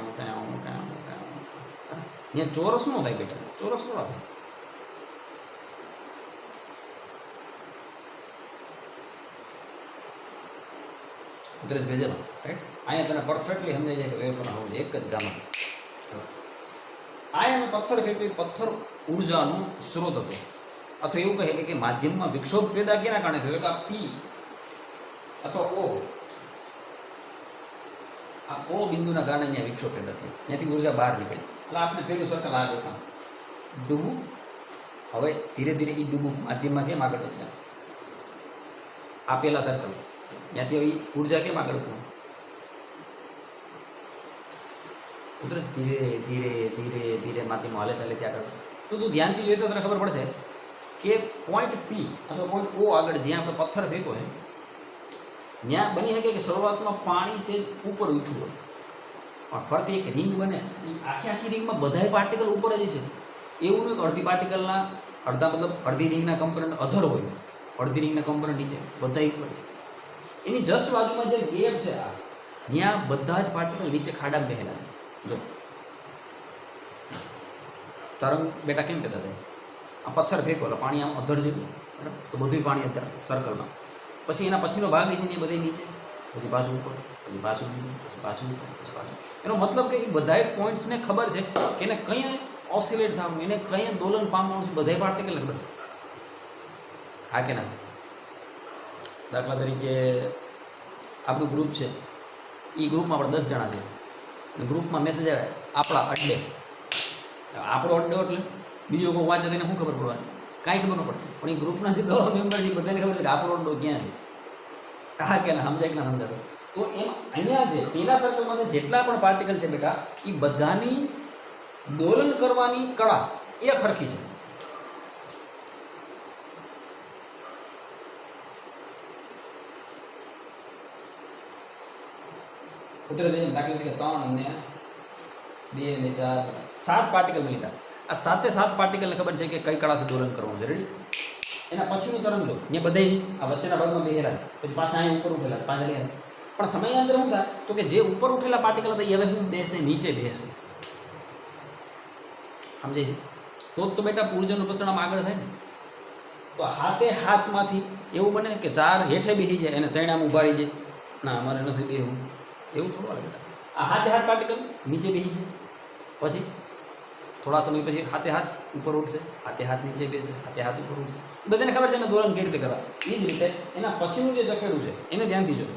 ચોરસ ન થાય બેટા, ચોરસ થોડા થાય. ઉતરેશ ભેજેલો, રાઈટ? અહીંયા તને પરફેક્ટલી સમજાય જાય કે વેવફોર્મ હોવું જોઈએ, એક જ ગામમાં. આ એનો પથ્થર ફેંક્યો, પથ્થર ઉર્જાનો સ્ત્રોત હતો. અથવા એવું કહે કે માધ્યમમાં વિક્ષોભ પેદા કેના કારણે થયો? કે આ પી અથવા ઓ, આ ઓ બિંદુના કારણે અહીંયા વિક્ષોભ પેદા થયો, ત્યાંથી ઉર્જા બહાર નીકળી. એટલે આપણે પેલું સર્કલ આ દેખાણ ડૂબું. હવે ધીરે ધીરે એ ડૂબું માધ્યમમાં કેમ આગળ છે? આ પેલા સર્કલ, ત્યાંથી હવે ઉર્જા કેમ આગળ છે? ઉતરેશ ધીરે ધીરે ધીરે ધીરે માધ્યમમાં હાલે ચાલે ત્યાં આગળ. તો તું ધ્યાનથી જોઈએ તો તને ખબર પડશે કે પોઈન્ટ પી અથવા પોઈન્ટ ઓ આગળ જ્યાં આપણે પથ્થર ફેંકો છે, ત્યાં બની શકે કે શરૂઆતમાં પાણી છે ઉપર ઉઠ્યું હોય, પણ ફરતી એક રિંગ બને, એ આખી રિંગમાં બધાય પાર્ટિકલ ઉપર જ છે. એવું નહીં કે અડધી પાર્ટિકલના અડધી રિંગના કમ્પોનન્ટ અધર હોય, અડધી રિંગના કમ્પોનન્ટ નીચે, બધા ઉપર છે. એની જસ્ટ બાજુમાં જે ગેપ છે આ, ત્યાં બધા જ પાર્ટિકલ નીચે ખાડામાં બેહેલા છે. જો તરંગ બેટા કેમ પેદા થાય? આ પથ્થર ફેંકો એટલે પાણી આમ અધર જેટલું, બરાબર? તો બધું પાણી અત્યારે સર્કલમાં. પછી એના પછીનો ભાગ છે ને એ બધે નીચે, પછી પાછું ઉપર, પછી પાછું નીચે, પછી પાછું ઉપર, પછી પાછું. એનો મતલબ કે એ બધાય પોઈન્ટ્સને ખબર છે કે એને કંઈ ઓસિલેટ થવાનું, એને કંઈ દોલન પામવાનું છે, બધાય પાર્ટિકલને ખબર છે. હા કે ના? દાખલા તરીકે આપણું ગ્રુપ છે, એ ગ્રુપમાં આપણે 10 જણા છે અને ગ્રુપમાં મેસેજ આવે આપણા અડ્ડે. આપણો અડ્ડો એટલે બીજો કોઈ વાંચે તેને શું ખબર પડવાની? કાંઈ ખબર ન પડતી. પણ એ ગ્રુપના જે 10 મેમ્બર છે બધાને ખબર છે કે આપણો અડ્ડો ક્યાં છે. હા કે ના? સમજાય કે ના સમજાય? તો એમ અહીંયા જે પેલા સર્કલમાં જેટલા પણ પાર્ટિકલ છે બેટા, એ બધાની દોલન કરવાની કળા એક સરખી છે. ઉતરે દાખલા તરીકે 3 અને 2 અને 4 7 પાર્ટિકલ લીધા. આ 7 પાર્ટિકલને ખબર છે કે કઈ કળાથી દોલન કરવાનું છે. રેડી? એના પછીનું તરંગ જો, ને બધા નીચે આ વચ્ચેના ભાગમાં બેહેલા છે, પછી પાછા અહીં ઉપર ઉઠેલા છે, પાછા બેહેલા. પણ સમયાંતરે શું થાય તો કે જે ઉપર ઉઠેલા પાર્ટિકલ હતા એ હવે શું બેસે? નીચે બેસે. સમજાય છે? તો બેટા ઉર્જાનું પ્રસરણ આગળ થાય ને. તો હાથે હાથમાંથી એવું બને કે 4 હેઠે બેસી જાય અને 3 આમ ઊભા રહી જાય. ના, અમારે નથી બેહવું, એવું થોડું હાલે બેટા. આ હાથે હાથ પાર્ટિકલ નીચે બેસી જાય, પછી થોડા સમય પછી હાથે હાથ ઉપર ઉઠશે, હાથે હાથ નીચે બેસે, હાથે હાથ ઉપર ઉઠશે. બધાને ખબર છે એને દોલન કેવી રીતે કરવા. એ જ રીતે એના પછીનું જે ચકેડું છે એને ધ્યાનથી જોજો.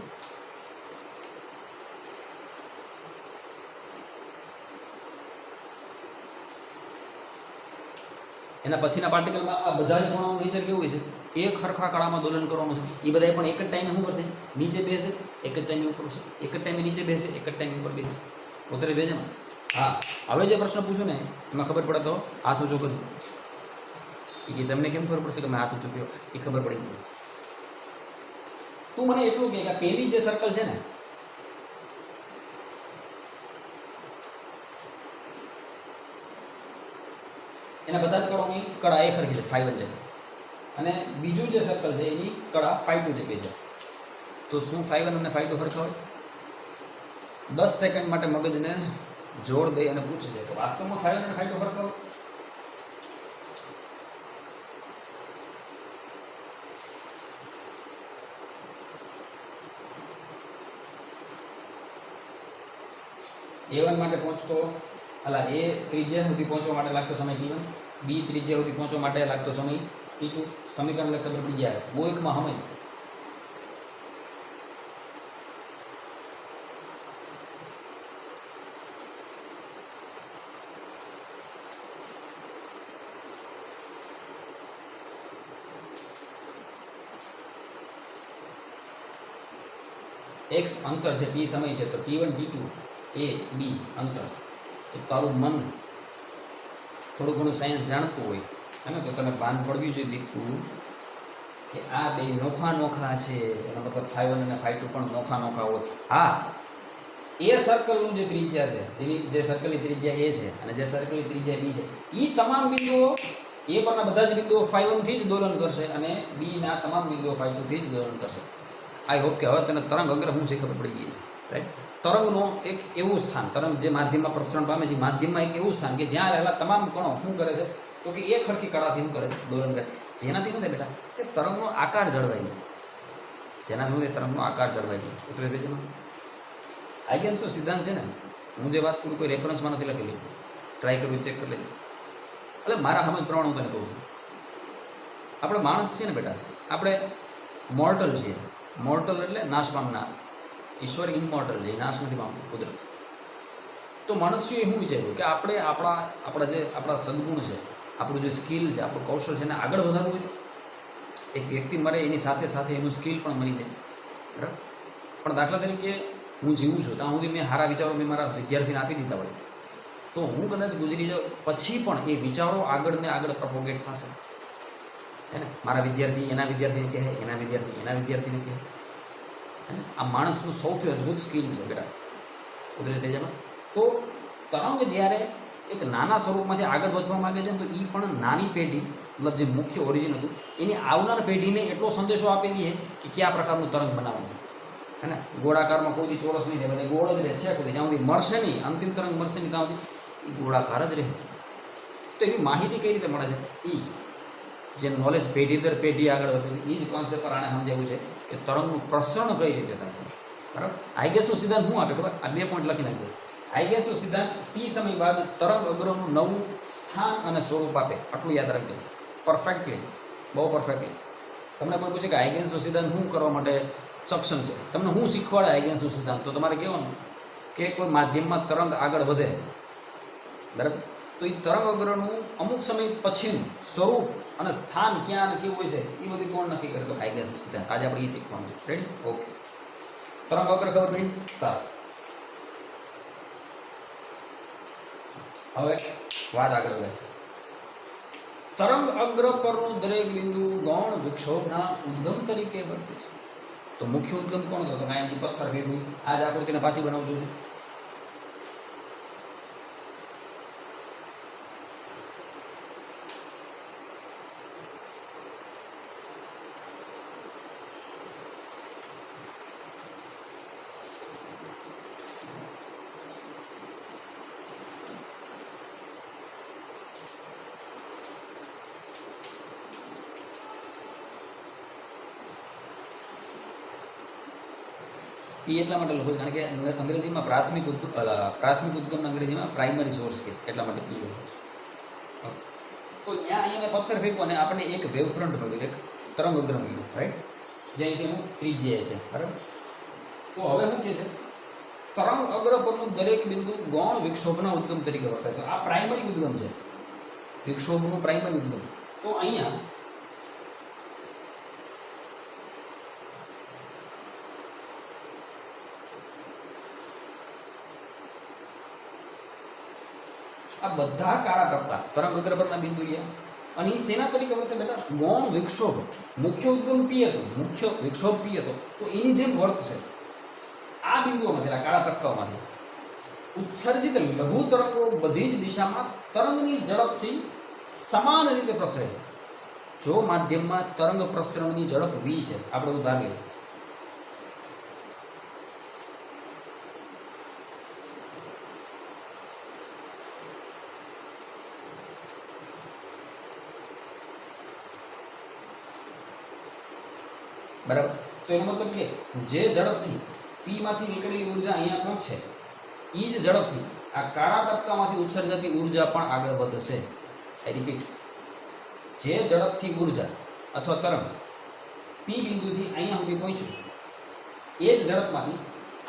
એના પછીના પાર્ટિકલમાં આ બધા જ ગુણોનું નેચર કેવું હોય છે? એક સરખા કળામાં દોલન કરવાનું છે. એ બધા પણ એક જ ટાઈમે શું કરશે? નીચે બેસે, એક જ ટાઈમે ઉપર ઉઠશે, એક જ ટાઈમે નીચે બેસે, એક જ ટાઈમે ઉપર બેસે. ઉતરે બેસે ને. हाँ हवे जे प्रश्न पूछो ने एमां खबर पड़े तो हाथ ऊंचो करजो कि तमने केम खबर पड़शे के मैं हाथ ऊंचो कर्यो ए खबर पड़ी गई। तू मने एटલું કે પેલી જે સર્કલ છે ને એના બધા જ કણોની કળા એક હરખી છે 5 જેટલી અને બીજું જે સર્કલ છે એની કળા 5 જેટલી છે। તો શું 5 અને 5 હરખા હોય? 10 સેકન્ડ માટે મગજને જોર દે અને પૂછે છે કે વાસ્તવમાં 5 અને 5 હરખા હોય? A1 માટે પહોંચતો અલા એ ત્રિજ્યા સુધી પહોંચવા માટે લાગતો સમય T1, બી ત્રિજ્યા સુધી પહોંચવા માટે લાગતો સમય T2। સમીકરણ લખ ખબર પડી જાય બોયકમાં સમય x અંતર છે t સમય છે તો T1 T2 A B અંતર। તો તારું મન થોડું ઘણું સાયન્સ જાણતું હોય હે ને તો તને ભાન પડવી જોઈએ દીકું કે આ બે નોખા નોખા છે એનો મતલબ 5 અને 5 પણ નોખા નોખા હોય। હા એ સર્કલનું જે ત્રિજ્યા છે જેની જે સર્કલની ત્રિજ્યા A છે અને જે સર્કલની ત્રિજ્યા B છે એ તમામ બિંદુઓ A પરના બધા જ બિંદુઓ 5 થી જ દોલન કરશે અને B ના તમામ બિંદુઓ 5 થી જ દોલન કરશે। આઈ હોપ કે હવે તને તરંગ અગ્ર શું છે ખબર પડી ગઈ છે રાઈટ। તરંગનું એક એવું સ્થાન તરંગ જે માધ્યમમાં પ્રસરણ પામે છે માધ્યમમાં એક એવું સ્થાન કે જ્યાં રહેલા તમામ કણો શું કરે છે તો કે એક હરખી કળાથી શું કરે છે દોલન કરે જેનાથી શું થાય બેટા કે તરંગનો આકાર જળવાઈ રહે જેનાથી શું થાય તરંગનો આકાર જળવાઈ રહે। ઉતરે પેજમાં આઈગેન્સનો સિદ્ધાંત છે ને હું જે વાત કરું કોઈ રેફરન્સમાં નથી લખેલી ટ્રાય કરવું ચેક કરી લેજો એટલે મારા સમજ પ્રમાણે હું તને કહું છું આપણે માણસ છીએ ને બેટા આપણે મોર્ટલ છીએ। મોર્ટલ એટલે નાશ પામનાર ઈશ્વર ઇમોર્ટલ છે એ નાશ નથી પામતું કુદરત। તો મનુષ્યએ શું વિચાર્યું કે આપણે આપણા સદગુણ છે આપણું જે સ્કિલ છે આપણું કૌશલ છે એને આગળ વધારવું હોય તો એક વ્યક્તિ મરે એની સાથે સાથે એનું સ્કિલ પણ મરી જાય બરાબર। પણ દાખલા તરીકે હું જીવું છું ત્યાં સુધી મેં સારા વિચારો મેં મારા વિદ્યાર્થીને આપી દીધા હોય તો હું કદાચ ગુજરી જાઉં પછી પણ એ વિચારો આગળ ને આગળ પ્રપોગેટ થશે હે ને। મારા વિદ્યાર્થી એના વિદ્યાર્થીને કહે એના વિદ્યાર્થી એના વિદ્યાર્થીને કહે હે ને। આ માણસનું સૌથી અદ્ભુત સ્કિલ છે બેટા કુદરતી પેજામાં। તો તરંગ જ્યારે એક નાના સ્વરૂપમાંથી આગળ વધવા માગે છે ને તો એ પણ નાની પેઢી મતલબ જે મુખ્ય ઓરિજિન હતું એની આવનાર પેઢીને એટલો સંદેશો આપી દઈએ કે કયા પ્રકારનું તરંગ બનાવવું છે હે ને। ગોળાકારમાં કોઈ દી ચોરસ નહીં રહે બધા ગોળ જ રહે છે કોઈ જ્યાં સુધી મરશે નહીં અંતિમ તરંગ મરશે નહીં ત્યાં સુધી એ ગોળાકાર જ રહે। તો એવી માહિતી કઈ રીતે મળે છે એ જે નોલેજ પેઢી દર પેઢી આગળ વધે એ જ કોન્સેપ્ટ પર આને સમજાવવું છે કે તરંગનું પ્રસરણ કઈ રીતે થાય છે બરાબર। આઈગેસનો સિદ્ધાંત શું આપે ખબર આ 2 પોઈન્ટ લખી નાખજો। આઈગેસનો સિદ્ધાંત t સમય બાદ તરંગ અગ્રનું નવું સ્થાન અને સ્વરૂપ આપે આટલું યાદ રાખજો પરફેક્ટલી બહુ પરફેક્ટલી। તમને કોઈ પૂછે કે આઈગેન્સનો સિદ્ધાંત શું કરવા માટે સક્ષમ છે તમને શું શીખવાડે આઈગેન્સનો સિદ્ધાંત તો તમારે કહેવાનું કે કોઈ માધ્યમમાં તરંગ આગળ વધે બરાબર તો એ તરંગ અગ્રનું અમુક સમય પછીનું સ્વરૂપ અને સ્થાન ક્યાં અને કેવું હોય છે એ બધી કોણ નક્કી કરે તો આઈગેન્સનો સિદ્ધાંત આજે આપણે એ શીખવાનું છે રેડી ઓકે। તરંગ અગ્ર ખબર પડી સારું હવે વાત આગળ વધે। તરંગ અગ્ર પરનું દરેક બિંદુ ગૌણ વિક્ષોભના ઉદ્ગમ તરીકે વર્તે છે। તો મુખ્ય ઉદ્ગમ કોણ હતો તો અહીંથી પથ્થર ભેગું આ જ આકૃતિને પાછી બનાવતું છું એ એટલા માટે લખું કારણ કે અંગ્રેજીમાં પ્રાથમિક ઉદ્ગમ અંગ્રેજીમાં પ્રાઇમરી સોર્સ કે એટલા માટે એ લખું છું। તો અહીંયા મેં પથ્થર ફેંક્યો અને આપણને એક વેવ ફ્રન્ટ મળ્યું એક તરંગ અગ્ર મળ્યું રાઈટ જ્યાં તેનું ત્રિજ્યા છે બરાબર। તો હવે શું કહે છે તરંગ અગ્ર પરનું દરેક બિંદુ ગૌણ વિક્ષોભના ઉદ્ગમ તરીકે વર્તે છે। આ પ્રાઇમરી ઉદ્ગમ છે વિક્ષોભનું પ્રાઇમરી ઉદ્ગમ। તો અહીંયા આ બધા કાળા ટપકા તરંગ અગ્ર પરના બિંદુ રહ્યા. અને એ સેના તરીકે વર્તે બેટા? ગૌણ વિક્ષોભ. મુખ્ય ઉદ્ગમ પી હતો, મુખ્ય વિક્ષોભ પી હતો, તો એની જેમ વર્તશે. આ બિંદુઓમાંથી, કાળા ટપકાઓમાંથી ઉત્સર્જિત લઘુ તરંગો બધી જ દિશામાં તરંગની ઝડપથી સમાન રીતે પ્રસરે છે. જો માધ્યમમાં તરંગ પ્રસરણની ઝડપ v છે, આપણે ઉદાહરણ લઈએ. બરાબર. તો એનો મતલબ કે જે ઝડપથી પી માંથી નીકળેલી ઉર્જા અહીંયા પહોંચશે, એ જ ઝડપથી આ કાળા ટપકામાંથી ઉત્સર્જાતી ઉર્જા પણ આગળ વધશે. આઈ રિપીટ, જે ઝડપથી ઉર્જા અથવા તરંગ પી બિંદુથી અહીંયા સુધી પહોંચ્યું, એ જ ઝડપમાંથી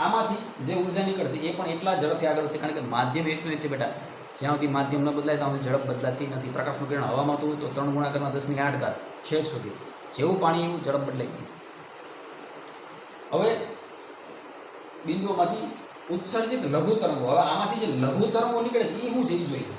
આમાંથી જે ઉર્જા નીકળશે એ પણ એટલા ઝડપથી આગળ વધશે. કારણ કે માધ્યમ એકનું એક છે બેટા, જ્યાં સુધી માધ્યમ ન બદલાય ત્યાં સુધી ઝડપ બદલાતી નથી. પ્રકાશનું કિરણ હવામાં હતું તો 3 ગુણાકારમાં 10⁸ છેદ સુધી જેવું પાણી એવું ઝડપ બદલાઈ ગઈ. હવે બિંદુઓમાંથી ઉત્સર્જિત લઘુ તરંગો, હવે આમાંથી જે લઘુ તરંગો નીકળે એ શું છે એ જોઈએ.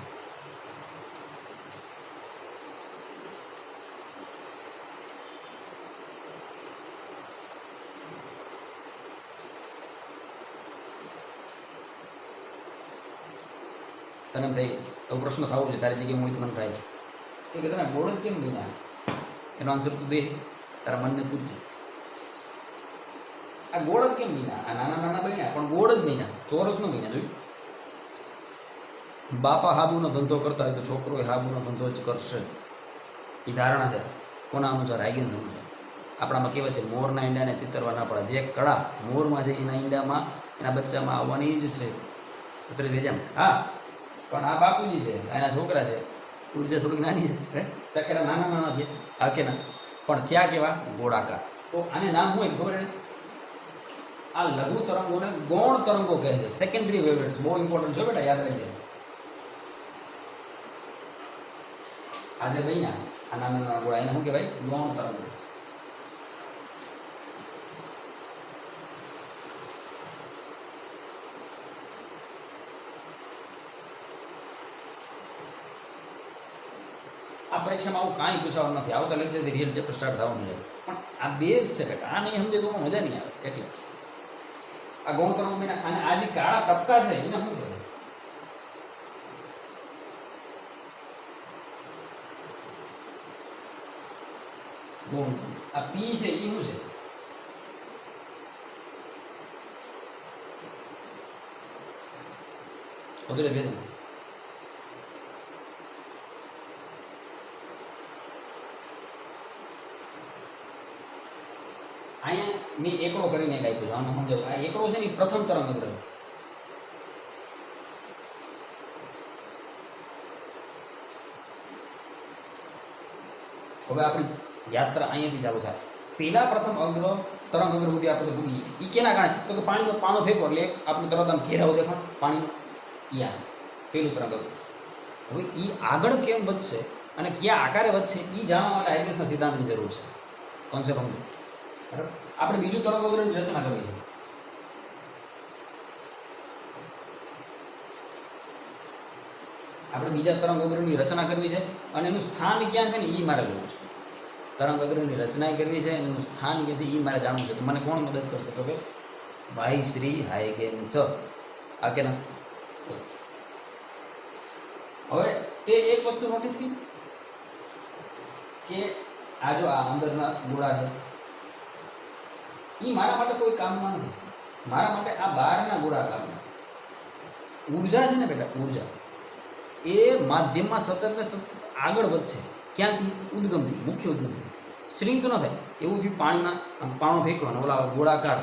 તને થઈ તો પ્રશ્ન થવો જોઈએ તારી જગ્યાએ મોહિત મન થાય કે તને ગોળ જ કેમ બન્યા? એનો આન્સર તું દે, તારા મનને પૂછજે. આ ગોળ જ કેમ બન્યા? આ નાના નાના બન્યા પણ ગોળ જ બન્યા, ચોરસ નો બન્યા. જોયું? બાપા હાબુનો ધંધો કરતા હોય તો છોકરો હાબુનો ધંધો જ કરશે. એ ધારણા છે. કોના અનુસાર? હાઇગેન્સ અનુસાર. આપણામાં કહેવાય છે મોરના ઈંડાને ચિતરવા ના પડે. જે કળા મોરમાં છે એના ઈંડામાં, એના બચ્ચામાં આવવાની જ છે. ઉતરી ભેજામ. હા, પણ આ બાપુજી છે, એના છોકરા છે, ઉર્જા થોડીક નાની છે, ચક્કરા નાના નાના થયા, હા કે ના? પણ થયા કેવા? ગોળાકાર. તો આને નામ શું હોય ખબર? આ લઘુ તરંગોને ગૌણ તરંગો કહે છે. સેકન્ડરી વેવલેટ્સ બહુ ઇમ્પોર્ટન્ટ છે બેટા, યાદ રાખજે. આજે બન્યા આ નાના નાના ગોળા, એને શું કહેવાય? ગૌણ તરંગો. આ પરીક્ષામાં આવું કાંઈ પૂછવાનું નથી. આવતા લેક્ચરથી રિયલ ચેપ્ટર સ્ટાર્ટ થવાનું છે. પણ આ બેઝ છે બેટા, આ નહીં સમજે તો મજા નહીં આવે. એટલે આ ગૌણ તરંગ બન્યા. અને આ જે કાળા ટપકા છે એને શું કહેવાય? ગૌણ. આ પી છે એ શું છે? ઉતરે ભેદ. અહીંયા મેં એકડો કરીને એક આપ્યું છે, આમાં સમજાવું. આ એકડો છે ને એ પ્રથમ તરંગ અગ્ર. હવે આપણી યાત્રા અહીંયાથી ચાલુ થાય. પહેલા પ્રથમ અગ્ર તરંગ અગ્ર સુધી આપણે ભૂગી. એ કેના કારણે? તો કે પાણીનો પાનો ફેંકો એટલે એક આપણું તરત આમ ઘેરાવો દેખાણ પાણીનો. યા પહેલું તરંગ અગ્ર. હવે એ આગળ કેમ વધશે અને કયા આકારે વધશે એ જાણવા માટે હાઇગેન્સના સિદ્ધાંતની જરૂર છે. કોન્સેપ્ટ સમજો. બરાબર? આપણે બીજું તરંગ અગ્રની રચના કરવી છે. આપણે બીજા તરંગ અગ્રની રચના કરવી છે અને એનું સ્થાન ક્યાં છે ને એ મારે જોવું છે. તરંગ અગ્રની રચના કરવી છે અને એનું સ્થાન ક્યાં છે એ મારે જાણવું છે. તો મને કોણ મદદ કરશે? તો કે ભાઈ શ્રી હાઇગેન્સ. આ કે ના? હવે તે એક વસ્તુ નોટિસ કરી કે આ જો આ અંદરના ગોળા છે એ મારા માટે કોઈ કામમાં નથી. મારા માટે આ બહારના ગોળા કામમાં છે. ઉર્જા છે ને બેટા, ઉર્જા એ માધ્યમમાં સતત ને સતત આગળ વધશે. ક્યાંથી? ઉદ્ગમથી, મુખ્ય ઉદ્ગમથી. શ્રિંક ન થાય એવું થયું. પાણીમાં આમ પાણો ફેંકવાનો, ઓલા ગોળાકાર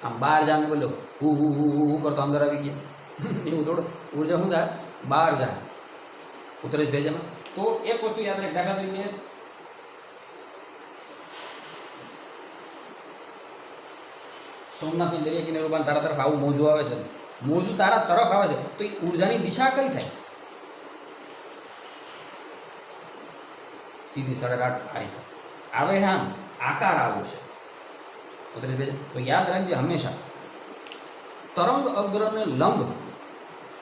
આમ બહાર જાને બોલો હું હું હું હું કરતો અંદર આવી ગયા એવું થોડું. ઉર્જા શું થાય? બહાર જાય, ઉતરે જ ભેજામાં. તો એક વસ્તુ યાદ રાખે. દાખલા તરીકે સોમનાથની દરિયા કિનારે ઉભા તારા તરફ આવું મોજું આવે છે, મોજું તારા તરફ આવે છે, તો એ ઉર્જાની દિશા કઈ થાય? સીધી સડગાટ આ રીતે આવે છે. આમ આકાર આવો છે. તો યાદ રાખજે હંમેશા તરંગ અગ્રને લંબ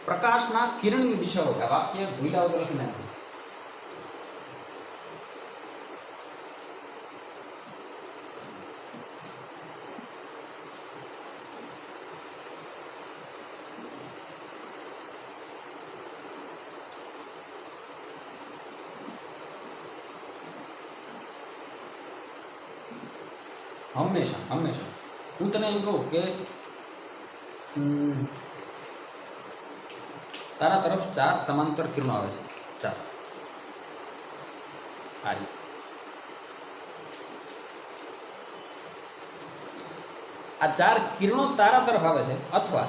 પ્રકાશના કિરણની દિશાઓ આ વાક્ય ભૂલા વગર લખી નાખ્યું. હંમેશા હંમેશા હું તને એમ કહું કે તારા તરફ 4 સમાંતર કિરણો આવે છે. 4 આ રીતે. આ 4 કિરણો તારા તરફ આવે છે અથવા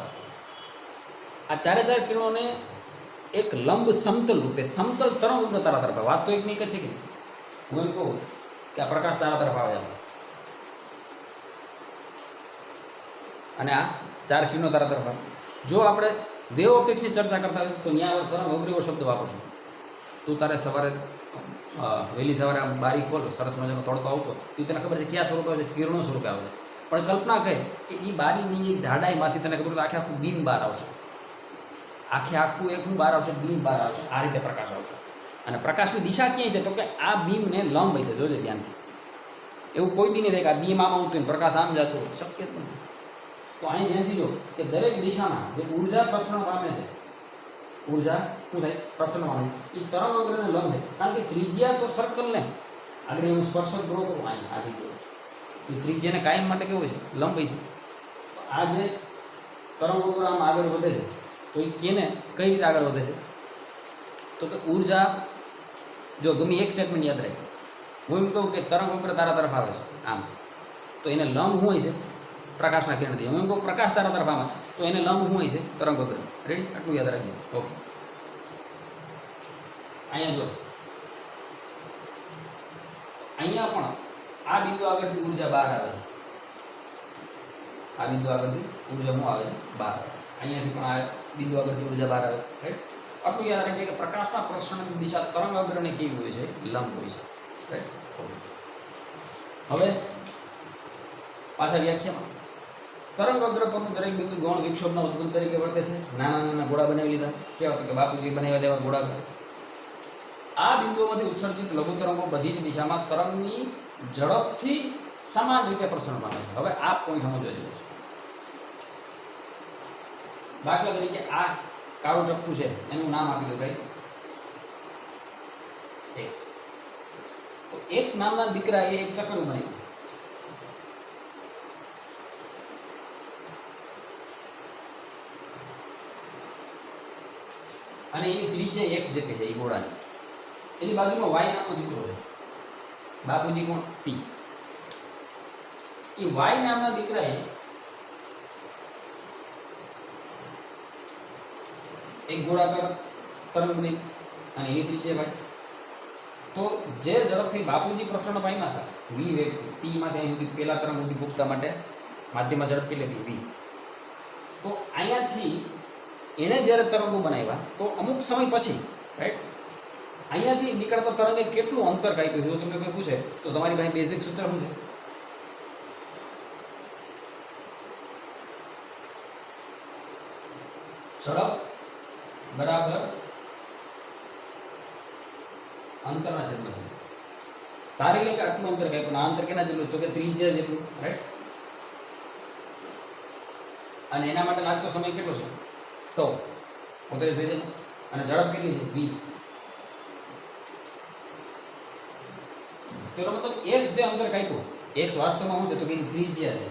આ 4 કિરણોને એક લંબ સમતલ રૂપે સમતલ તરંગ રૂપે તારા તરફ આવે. વાત તો એકની એક જ છે કે હું એમ કહું કે આ પ્રકાશ તારા તરફ આવે છે અને આ 4 કિરણો તારા તરફ આવે. જો આપણે વેવ ઓપ્ટિક્સની ચર્ચા કરતા હોય તો ત્યાં તરંગ અગ્રીવો શબ્દ વાપરશું. તું તારે સવારે વહેલી સવારે આ બારી ખોલ, સરસ મજાનો તડકો આવતો, તું તને ખબર છે કયા સ્વરૂપે આવે છે? કિરણો સ્વરૂપે આવે છે. પણ કલ્પના કહે કે એ બારીની એક જાડાઈમાંથી તને ખબર આખે આખું બીમ બહાર આવશે, આખે આખું એક બહાર આવશે, બીમ બહાર આવશે, આ રીતે પ્રકાશ આવશે. અને પ્રકાશની દિશા ક્યાંય છે? તો કે આ બીમને લંબ હશે. જોજે ધ્યાનથી. એવું કોઈ દી નહીં થાય કે આ બીમ આમ આવતું ને પ્રકાશ આમ જતો, શક્ય જ નથી. તો અહીં ધ્યાનથી જો કે દરેક દિશામાં જે ઉર્જા પ્રસરણ પામે છે, ઉર્જા શું થાય? પ્રસરણ પામે એ તરંગ અગ્રને લંબ છે. કારણ કે ત્રિજ્યા તો સર્કલને આગળ હું સ્પર્શક ડ્રો કરું અહીં આ જગ્યાએ, એ ત્રિજ્યાને કાયમ માટે કેવું છે? લંબ છે. આ જે તરંગ અગ્ર આમ આગળ વધે છે તો એ કેને કઈ રીતે આગળ વધે છે? તો કે ઉર્જા, જો ગમે એક સ્ટેટમેન્ટ યાદ રાખે, હું એમ કહું કે તરંગ અગ્ર તારા તરફ આવે છે આમ, તો એને લંબ શું હોય છે? પ્રકાશના કિરણથી. હું એમ કહું પ્રકાશ તારા તરફ આવે તો એને લંબ શું હોય છે? તરંગ અગ્ર. રેડી? આટલું યાદ રાખજો. ઓકે. અહીંયા જો અહીંયા પણ આ બિંદુ આગળથી ઉર્જા બહાર આવે છે. આ બિંદુ આગળથી ઉર્જા શું આવે છે? બહાર આવે છે. અહીંયાથી પણ આ બિંદુ આગળથી ઉર્જા બહાર આવે છે. રાઈટ? આટલું યાદ રાખીએ કે પ્રકાશના પ્રસરણની દિશા તરંગ અગ્રને કેવી હોય છે? લંબ હોય છે. રાઈટ? હવે પાછા વ્યાખ્યામાં તરંગ અગ્ર પરનું દરેક બિંદુ ગૌણ વિક્ષોભના ઉદ્ગમ તરીકે વર્તે છે. નાના નાના ગોળા બનાવી લીધા. કેવા? તો કે બાપુજી બનાવ્યા તેવા ગોળા. આ બિંદુઓમાંથી ઉત્સર્જિત લઘુ તરંગો બધી જ દિશામાં તરંગની ઝડપથી સમાન રીતે પ્રસરણ પામે છે. હવે આ પોઈન્ટ સમજવા જેવો છે. દાખલા તરીકે આ કાળું ટપકું છે, એનું નામ આપી દો ભાઈ એક્સ. તો એક્સ નામના દીકરાએ એક ચકડું બનાવ્યું. અને એની ત્રિજ્યા એક્સ જેટલી છે એ ગોળાની. એની બાજુમાં વાય નામનો દીકરો છે. બાપુજી કોણ? પી. એ વાય નામના દીકરાએ એક ગોળાકાર તરંગ બની અને એની ત્રિજ્યા વાય. તો જે ઝડપથી બાપુજી પ્રસરણ પામ્યા હતા વી વેગથી, પીમાંથી અહીં સુધી પહેલા તરંગ સુધી પૂગતા માટે માધ્યમમાં ઝડપ કેટલી હતી? વી. તો અહીંયાથી એણે જ્યારે તરંગો બનાવ્યા તો અમુક સમય પછી, રાઈટ, અહીંયાથી નીકળતા તરંગે કેટલું અંતર કાપ્યું છે? જો તમને કોઈ પૂછે તો તમારી પાસે બેઝિક સૂત્ર શું છે? ઝડપ બરાબર અંતરના છેદમાં છે. તારી લે કે આટલું અંતર કાપ્યું, આ અંતર કેના જેટલું? તો કે ત્રિજ્યા જેટલું. રાઈટ? અને એના માટે લાગતો સમય કેટલો છે? તો 35 અને ઝડપ કેટલી છે? વી. તો એનો મતલબ એક્સ જે અંતર કાપ્યું, એક્સ વાસ્તવમાં શું છે? તો કે એની ત્રિજ્યા છે.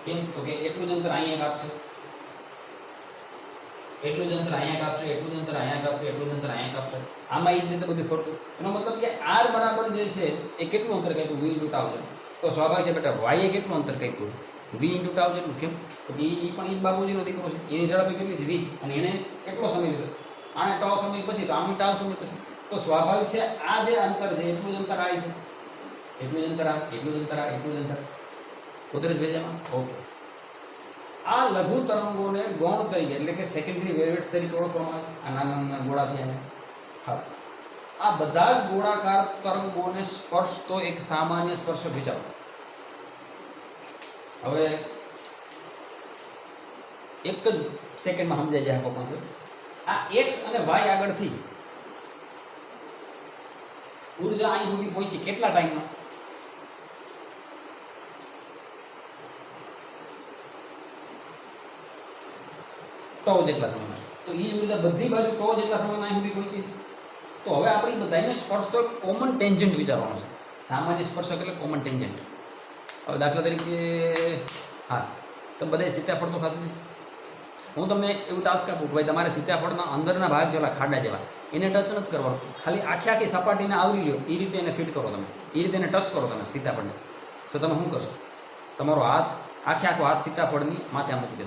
કેમ? તો કે એટલું જ અંતર અહીંયા કાપશે, એટલું જ અંતર અહીંયા કાપશે, એટલું જ અંતર અહીંયા કાપશે, એટલું જ અંતર અહીંયા કાપશે. આમાં એ જ રીતે બધું ફરતું. એનો મતલબ કે આર બરાબર જે છે એ કેટલું અંતર કાપ્યું? વી ઇન્ટુ ટાઉ છે. તો સ્વાભાવિક છે બેટા વાય કેટલું અંતર કાપ્યું? વી ઇન્ટુ ટાઉ જેટલું. કેમ? તો કે એ પણ એ જ બાપુજીનો દીકરો છે, એની ઝડપ કેટલી છે? વી. અને એણે કેટલો સમય લીધો? આને ટાઉ સમય પછી, તો આની ટાઉ સમય પછી. તો સ્વાભાવિક છે આ જે અંતર છે એટલું જ અંતર આવે છે, એટલું જ અંતર આ, એટલું જ અંતર આ, એટલું જ અંતર. ઉતરે ભેજામાં? ઓકે. આ લઘુ તરંગોને ગૌણ તરીકે એટલે કે સેકન્ડરી વેવલેટ્સ તરીકે ઓળખવામાં આવે છે. આ નાના નાના ગોળાથી એને. હા, આ બધા જ ગોળાકાર તરંગોને સ્પર્શતો એક સામાન્ય સ્પર્શક વિચારો. હવે एक ज सेकंड में समझाई जाए कॉन्सेप्ट। आ एक्स અને વાય આગળથી ऊर्जा અહીં સુધી પહોંચી કેટલા ટાઈમમાં? टॉ જેટલા સમયમાં। તો એ ઊર્જા બધી બાજુ ટॉ જેટલા સમયમાં અહીં સુધી પહોંચી છે। તો હવે આપણી બધાને સ્પર્શ તો એક કોમન ટેન્જન્ટ વિચારવાનો છે। સામાન્ય સ્પર્શક એટલે કોમન ટેન્જન્ટ। હવે દાખલા તરીકે હા, તો બધાએ સીતાફળ તો ખાધું છે। હું તમને એવું ટાસ્ક આપું કે ભાઈ તમારે સીતાફળના અંદરના ભાગ જેવા ખાડા જેવા એને ટચ નથી કરવાનો, ખાલી આખી સપાટીને આવરી લ્યો, એ રીતે એને ફિટ કરો તમે, એ રીતે એને ટચ કરો તમે સીતાફળને। તો તમે શું કરશો? તમારો હાથ આખો હાથ સીતાફળની માથે મૂકી દો,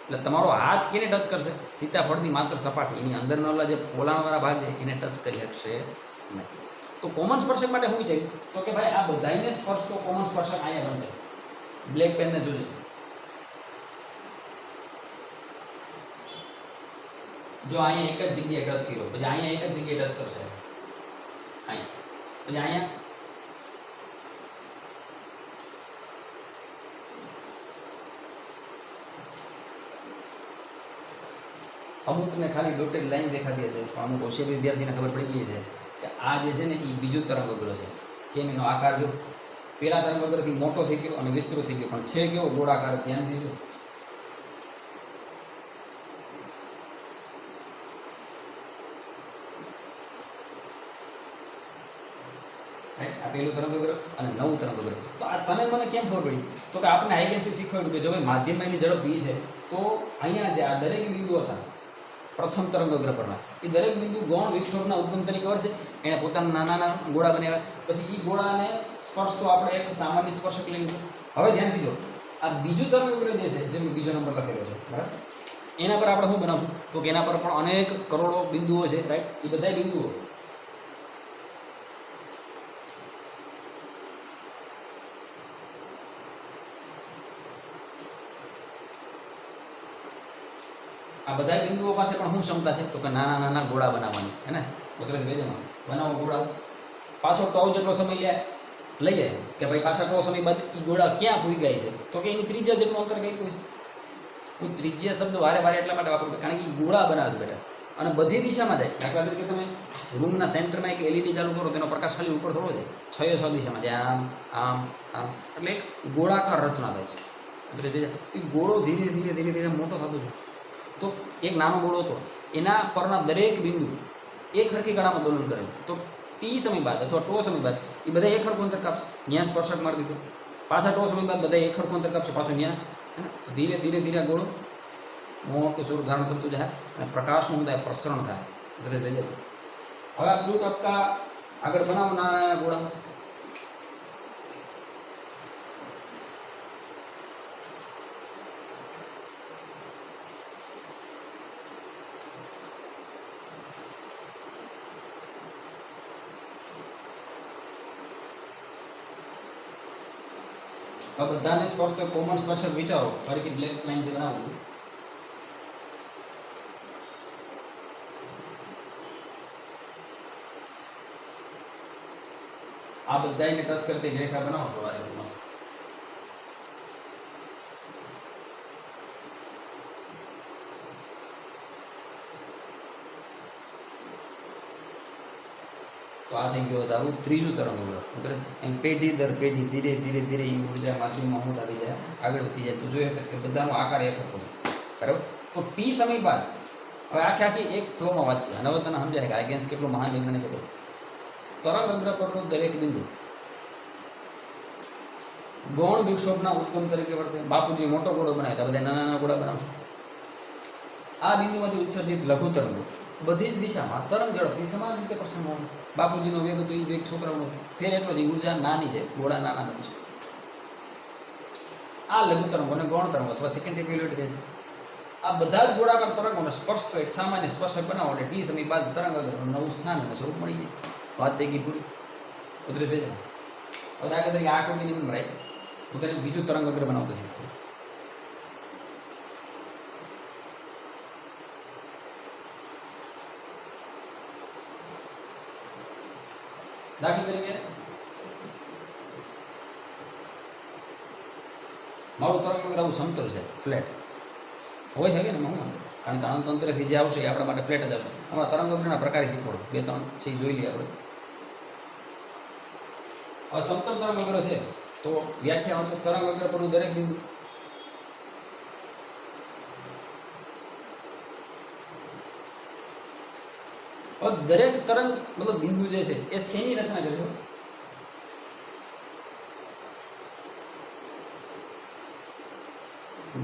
એટલે તમારો હાથ કેને ટચ કરશે? સીતાફળની માત્ર સપાટી, એની અંદરના ઓલા જે પોલાણવાળા ભાગ છે એને ટચ કરી શકશે નહીં। તો કોમન સ્પર્શક માટે શું છે? તો કે ભાઈ આ બધાને સ્પર્શ તો કોમન સ્પર્શક અહીંયા બનશે। બ્લેક પેનને જોજો, જો અહીંયા એક જ જગ્યાએ ટચ કર્યો, પછી અહીંયા એક જ જગ્યાએ ટચ કરશે, અહીંયા પછી અહીંયા અમુકને ખાલી ડોટેડ લાઈન દેખાતી હશે, પણ અમુક હોશિયાર વિદ્યાર્થીને ખબર પડી ગઈ છે કે આ જે છે ને એ બીજું તરંગગ્રહ છે। કેમ એનો આકાર જો પેલા તરંગગ્રહથી મોટો થઈ ગયો અને વિસ્તૃત થઈ ગયો, પણ છે કેવો? ગોળાકાર। ધ્યાન દેજો, આ પેલું તરંગગ્રહ અને નવું તરંગગ્રહ। તો આ તને મને કેમ ખબર પડી? તો કે આપણે આઈગેન્સી શીખવાડ્યું કે જો ભાઈ માધ્યમમાં એની ઝડપ v છે, તો અહીંયા જે આ દરેક બિંદુ હતા પ્રથમ તરંગગ્રહ પરના, એ દરેક બિંદુ ગૌણ વિક્ષોભના ઉદ્ગમ તરીકે વર્તે। એણે પોતાના નાના ગોળા બનાવ્યા, પછી એ ગોળાને સ્પર્શ તો આપણે એક સામાન્ય સ્પર્શક લઈ લીધો। હવે ધ્યાનથી જો, આ બીજું તરંગગ્રહ જે છે, જેમ બીજો નંબર લખેલો છે બરાબર, એના પર આપણે શું બનાવશું? તો કે એના પર પણ અનેક કરોડો બિંદુઓ છે, રાઈટ? એ બધા બિંદુઓ આ બધા બિંદુઓ પાસે પણ શું ક્ષમતા છે? તો કે નાના નાના ગોળા બનાવવાની, હે ને? ઉતરે છે બેજમાં બનાવો ગોળા, પાછો ટો જેટલો સમય લઈએ કે ભાઈ પાછા ટો સમય બાદ એ ગોળા ક્યાં પૂરી ગયા છે? તો કે એની ત્રિજ્યા જેટલું અંતર કઈ છે। હું ત્રિજ્યા શબ્દ વારે વારે એટલા માટે વાપરું કારણ કે એ ગોળા બનાવે છે બેટા, અને બધી દિશામાં જાય। દાખલા તરીકે તમે રૂમના સેન્ટરમાં એક એલઈડી ચાલુ કરો, તેનો પ્રકાશ ખાલી ઉપર થોડો જાય, 6 દિશામાં જાય, આમ આમ આમ, એટલે એક ગોળાકાર રચના થાય છે। ઉતરે છે એ ગોળો ધીરે ધીરે ધીરે ધીરે મોટો થતો જાય। તો એક નાનો ગોળો હતો, એના પરના દરેક બિંદુ એક હરખી ગાળામાં દોલન કરે, તો ટી સમય બાદ અથવા ટો સમય બાદ એ બધા એક હરખું અંતર કાપશે। ત્યાં સ્પર્શક મારી દીધો, પાછા ટો સમય બાદ બધા એક હરખું અંતર કાપશે, પાછું ત્યાં, હે ને? તો ધીરે ધીરે ધીરે ગોળો મોટું સ્વરૂપ ધારણ કરતું જાય અને પ્રકાશનું થાય પ્રસરણ થાય। હવે આ બ્લુ ટપકા આગળ બનાવો નાના ગોળા। अब बधाने स्पर्श तो कॉमन स्पर्शक विचारो, फरीथी ब्लेक लाइन थी बनावुं। आ बधाने टच करती एक रेखा बनावशो आ रीते मस्त। तो आ थी गयो तारू त्रीजू तरंगग्रह। उतरे एम पेढ़ी दर पेढ़ी धीरे धीरे धीरे ऊर्जा माध्यमમાં હું થતી જાય, આગળ વધતી જાય। તો જોઈએ કે બધાનો આકાર એક હરખો છે, બરાબર? તો ટી સમય બાદ હવે આખી એક ફ્લોમાં વાત છે, અને હવે તને સમજાય કે આઈગેન્સ કેટલો મહાન વૈજ્ઞાનિક હતો। તરંગગ્રહ પરનું દરેક બિંદુ ગૌણ વિક્ષોભના ઉદ્ગમ તરીકે વર્તે। બાપુજી મોટો ગોળો બનાવ્યો, તો બધા નાના નાના ગોળા બનાવશો। આ બિંદુમાંથી ઉત્સર્જિત લઘુ તરંગો બધી જ દિશામાં તરંગ ઝડપથી સમાન રીતે પ્રસરવાનું છે। બાપુજીનો વેગ હતો એ વેગ છોકરાઓનો ફેર એટલો જ, ઉર્જા નાની છે, ગોળા નાના બનશે। આ લઘુ તરંગો અને ગૌણ તરંગો અથવા સેકન્ડરી વેવલેટ કહે છે। આ બધા જ ગોળાકાર તરંગોને સ્પર્શ તો એક સામાન્ય સ્પર્શક બનાવો એટલે ટી સમય બાદ તરંગાગ્રહનું નવું સ્થાન અને સ્વરૂપ મળી જાય। વાત થઈ ગઈ પૂરી। ઉતરે ભેજ હવે દાખલા તરીકે આ આકૃતિની પણ ભરાય, હું તને બીજું તરંગાગ્રહ બનાવતો છું। દાખલા તરીકે મારું તરંગગ્રહ સમતલ છે, ફ્લેટ, હોય શકે ને, હું વાંધો, કારણ કે અનંત અંતરેથી જે આવશે એ આપણા માટે ફ્લેટ જ આવશે. હમણાં તરંગ અગ્રના પ્રકારે શીખવાડો, 2-3 છે જોઈ લઈએ આપણે. હવે સમતલ તરંગ અગ્ર છે તો વ્યાખ્યા વાંચો. તરંગ અગ્ર પરનું દરેક બિંદુ દરેક તરંગ મતલબ બિંદુ જે છે એ શેની રચના કરે છે?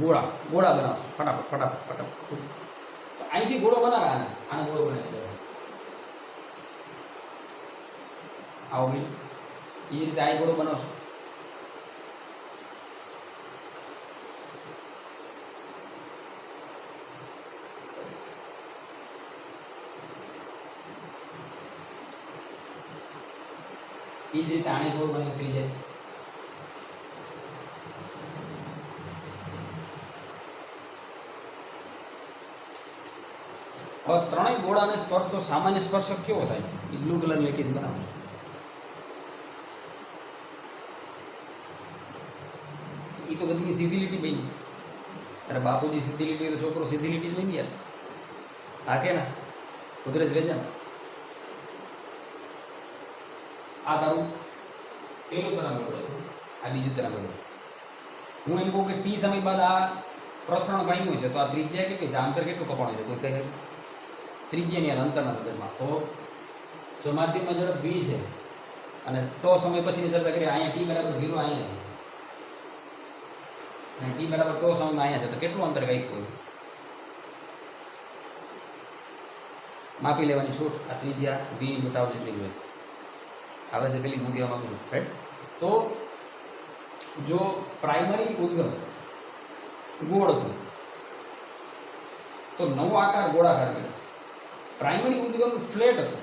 ગોળા બનાવશે. ફટાફટ. તો અહીંથી ગોળો બનાવે, આને ગોળો બનાવી દેવાનો. આવો ભાઈ, એ રીતે આ ગોળો બનાવશે. એ જ રીતે આને ગોળ બનાવી થઈ જાય. હવે ત્રણેય ગોળાને સ્પર્શ તો સામાન્ય સ્પર્શક કેવો થાય? એ બ્લુ કલર લીટીથી બનાવો. એ તો બધી સીધી લીટી બની. અરે બાપુજી સીધી લીટી તો છોકરો સીધી લીટી બની યાર. આ કે ના કુદરત ભેજા. આ તારું પેલું તરંગ અગ્ર હતું, આ બીજું તરંગ અગ્ર. હું એમ કહું કે ટી સમય બાદ આ પ્રસરણ પામ્યું છે તો આ ત્રિજ્યા કેટલી છે? અંતર કેટલું કપાણું છે? કોઈ કહે ત્રિજ્યાની અંતરના સંદર્ભમાં. તો જો માધ્યમમાં ઝડપ v છે અને તો સમય પછીની ચર્ચા કરીએ, અહીંયા ટી બરાબર 0 અહીંયા છે અને ટી બરાબર તો સમયમાં અહીંયા છે, તો કેટલું અંતર કંઈક કોઈ માપી લેવાની છૂટ. આ ત્રિજ્યા v × tau જેટલી જોઈએ આવે છે પેલી હું કહેવા માગું છું, રાઈટ? તો જો પ્રાઇમરી ઉદ્ગમ ગોળ હતું તો નવો આકાર ગોળાકાર મળ્યો. પ્રાઇમરી ઉદ્ગમ ફ્લેટ હતું.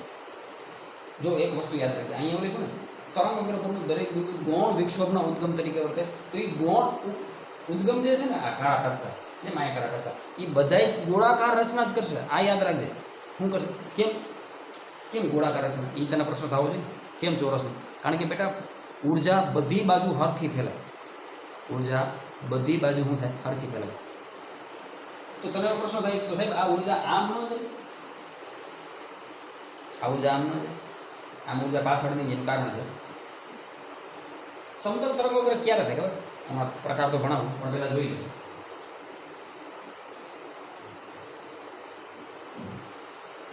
જો એક વસ્તુ યાદ રાખજો, અહીંયા એવું લખ્યું ને તરંગ અગ્ર પરનું દરેક બિંદુ ગૌણ વિક્ષોભના ઉદ્ગમ તરીકે વર્તે. તો એ ગૌણ ઉદ્ગમ જે છે ને, આ કાળા ટપકા ને માયા કાળા ટપકા, એ બધાય ગોળાકાર રચના જ કરશે. આ યાદ રાખજે. શું કરશે? કેમ ગોળાકાર રચના? એ તને પ્રશ્ન થવો જોઈએ. કેમ ચોરસનું? કારણ કે બેટા ઉર્જા બધી બાજુ હરખી ફેલાય. ઉર્જા બધી બાજુ શું થાય? હરખી ફેલાય. તો તને પ્રશ્ન થાય તો સાહેબ આ ઉર્જા આમ ન જાય, આ ઉર્જા આમ ન જાય, આમ ઉર્જા પાછળ નહીં. એનું કારણ છે સમતલ તરંગ અગ્ર ક્યારે થાય ખબર? હમણાં પ્રકાર તો ભણાવું પણ પહેલાં જોઈ લઈએ.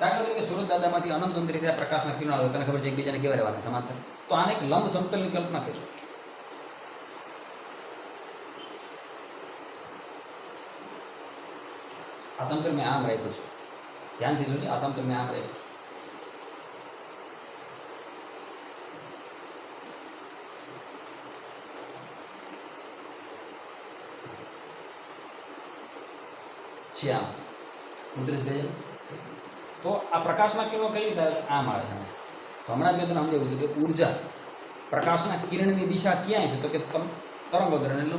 દાખલા તરીકે સુરત દાદામાંથી અનંત અંતરી પ્રકાશના કિરણો આવે, તને ખબર છે એકબીજાને કેવા રહેવાના સમાંતર. તો આને એક લંબ સમતલની કલ્પના કરી. આ સમતલ મેં આમ રાખ્યું છે, ધ્યાનથી જોજો. આ સમતલ મેં આમ રાખ્યું છે આમ મુદ્રેશ ભેજન. તો આ પ્રકાશના કિરણો કઈ રીતે આમ આવે છે? તો હમણાં જ મેં તને સમજાવ્યું હતું કે ઉર્જા પ્રકાશના કિરણની દિશા ક્યાંય છે? તો કે તરંગ અગ્રને લો.